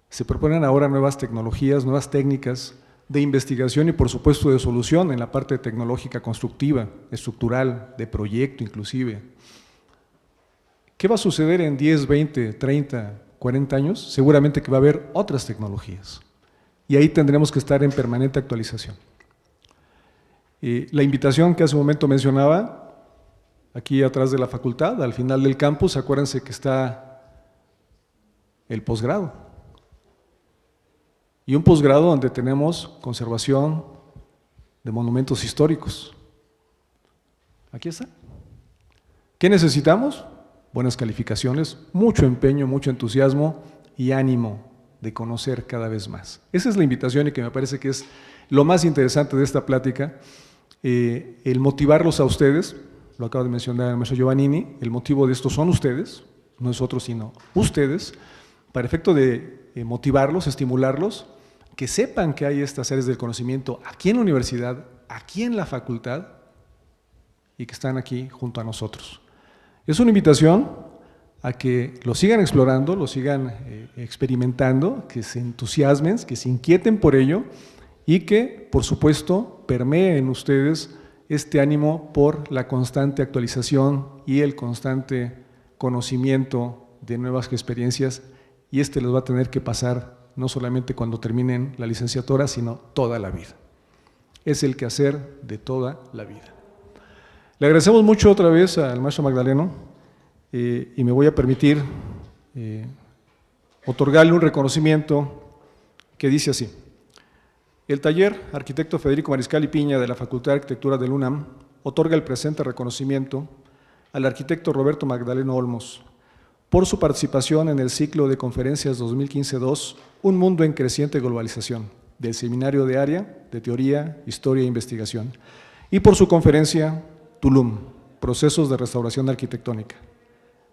Se proponen ahora nuevas tecnologías, nuevas técnicas de investigación y por supuesto de solución en la parte tecnológica constructiva, estructural, de proyecto inclusive. ¿Qué va a suceder en 10, 20, 30, 40 años? Seguramente que va a haber otras tecnologías y ahí tendremos que estar en permanente actualización. La invitación que hace un momento mencionaba, aquí atrás de la facultad, al final del campus, acuérdense que está el posgrado. Y un posgrado donde tenemos conservación de monumentos históricos. Aquí está. ¿Qué necesitamos? Buenas calificaciones, mucho empeño, mucho entusiasmo y ánimo de conocer cada vez más. Esa es la invitación y que me parece que es lo más interesante de esta plática, el motivarlos a ustedes, lo acaba de mencionar el maestro Giovannini, el motivo de esto son ustedes, no nosotros sino ustedes, para efecto de motivarlos, estimularlos, que sepan que hay estas áreas del conocimiento aquí en la universidad, aquí en la facultad y que están aquí junto a nosotros. Es una invitación a que lo sigan explorando, lo sigan experimentando, que se entusiasmen, que se inquieten por ello y que, por supuesto, permee en ustedes este ánimo por la constante actualización y el constante conocimiento de nuevas experiencias, y les va a tener que pasar no solamente cuando terminen la licenciatura, sino toda la vida. Es el quehacer de toda la vida. Le agradecemos mucho otra vez al maestro Magdaleno y me voy a permitir otorgarle un reconocimiento que dice así: el taller Arquitecto Federico Mariscal y Piña de la Facultad de Arquitectura del UNAM otorga el presente reconocimiento al arquitecto Roberto Magdaleno Olmos por su participación en el ciclo de conferencias 2015-2, Un mundo en creciente globalización, del Seminario de Área de Teoría, Historia e Investigación, y por su conferencia Tulum, Procesos de Restauración Arquitectónica,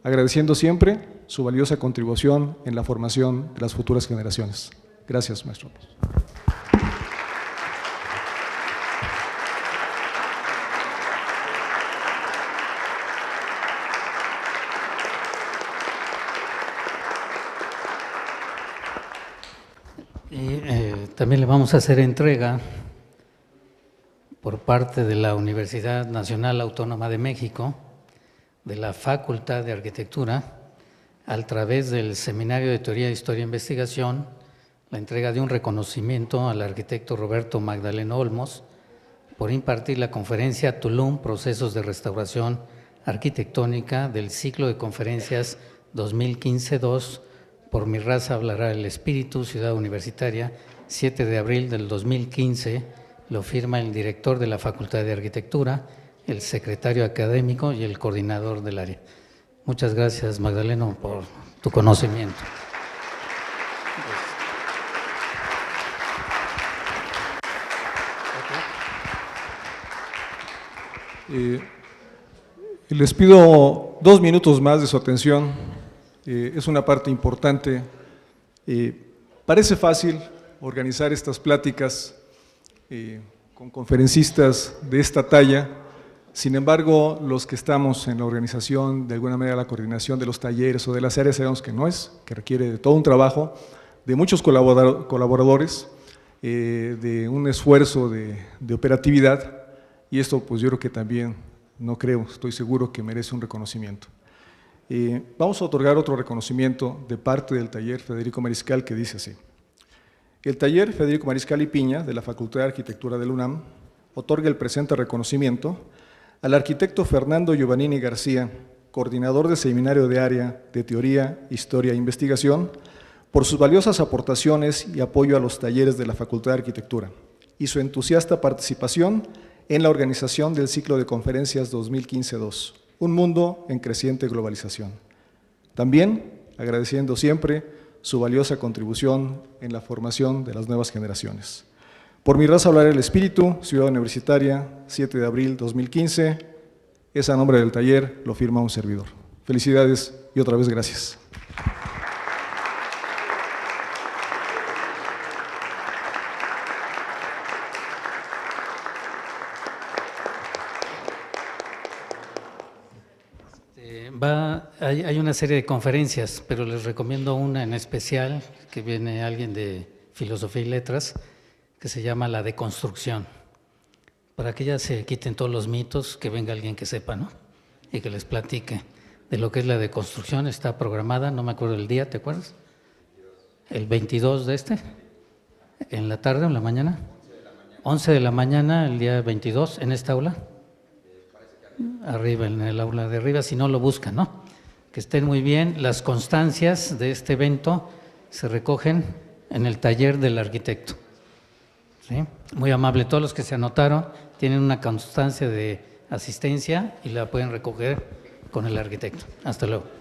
agradeciendo siempre su valiosa contribución en la formación de las futuras generaciones. Gracias, maestro. Y también le vamos a hacer entrega por parte de la Universidad Nacional Autónoma de México, de la Facultad de Arquitectura, a través del Seminario de Teoría, Historia e Investigación, la entrega de un reconocimiento al arquitecto Roberto Magdaleno Olmos por impartir la conferencia Tulum, Procesos de Restauración Arquitectónica del ciclo de conferencias 2015-2, Por mi raza hablará el espíritu, Ciudad Universitaria, 7 de abril del 2015, lo firma el director de la Facultad de Arquitectura, el secretario académico y el coordinador del área. Muchas gracias, Magdaleno, por tu conocimiento. Les pido 2 minutos más de su atención. Es una parte importante. Parece fácil organizar estas pláticas con conferencistas de esta talla. Sin embargo, los que estamos en la organización, de alguna manera la coordinación de los talleres o de las áreas, sabemos que no es, que requiere de todo un trabajo, de muchos colaboradores, de un esfuerzo de operatividad, y esto pues yo creo que también, estoy seguro que merece un reconocimiento. Vamos a otorgar otro reconocimiento de parte del taller Federico Mariscal, que dice así: el taller Federico Mariscal y Piña de la Facultad de Arquitectura del UNAM otorga el presente reconocimiento al arquitecto Fernando Giovannini García, coordinador del Seminario de Área de Teoría, Historia e Investigación, por sus valiosas aportaciones y apoyo a los talleres de la Facultad de Arquitectura y su entusiasta participación en la organización del ciclo de conferencias 2015-2, Un mundo en creciente globalización. También agradeciendo siempre su valiosa contribución en la formación de las nuevas generaciones. Por mi raza hablará el espíritu, Ciudad Universitaria, 7 de abril 2015, es a nombre del taller, lo firma un servidor. Felicidades y otra vez gracias. Hay una serie de conferencias, pero les recomiendo una en especial, que viene alguien de Filosofía y Letras, que se llama La Deconstrucción. Para que ya se quiten todos los mitos, que venga alguien que sepa, ¿no? Y que les platique de lo que es la deconstrucción. Está programada, no me acuerdo el día, ¿te acuerdas? El 22 de ¿en la tarde o en la mañana? 11 de la mañana, el día 22, en esta aula. Arriba, en el aula de arriba, si no lo buscan, ¿no? Que estén muy bien. Las constancias de este evento se recogen en el taller del arquitecto. ¿Sí? Muy amable, todos los que se anotaron tienen una constancia de asistencia y la pueden recoger con el arquitecto. Hasta luego.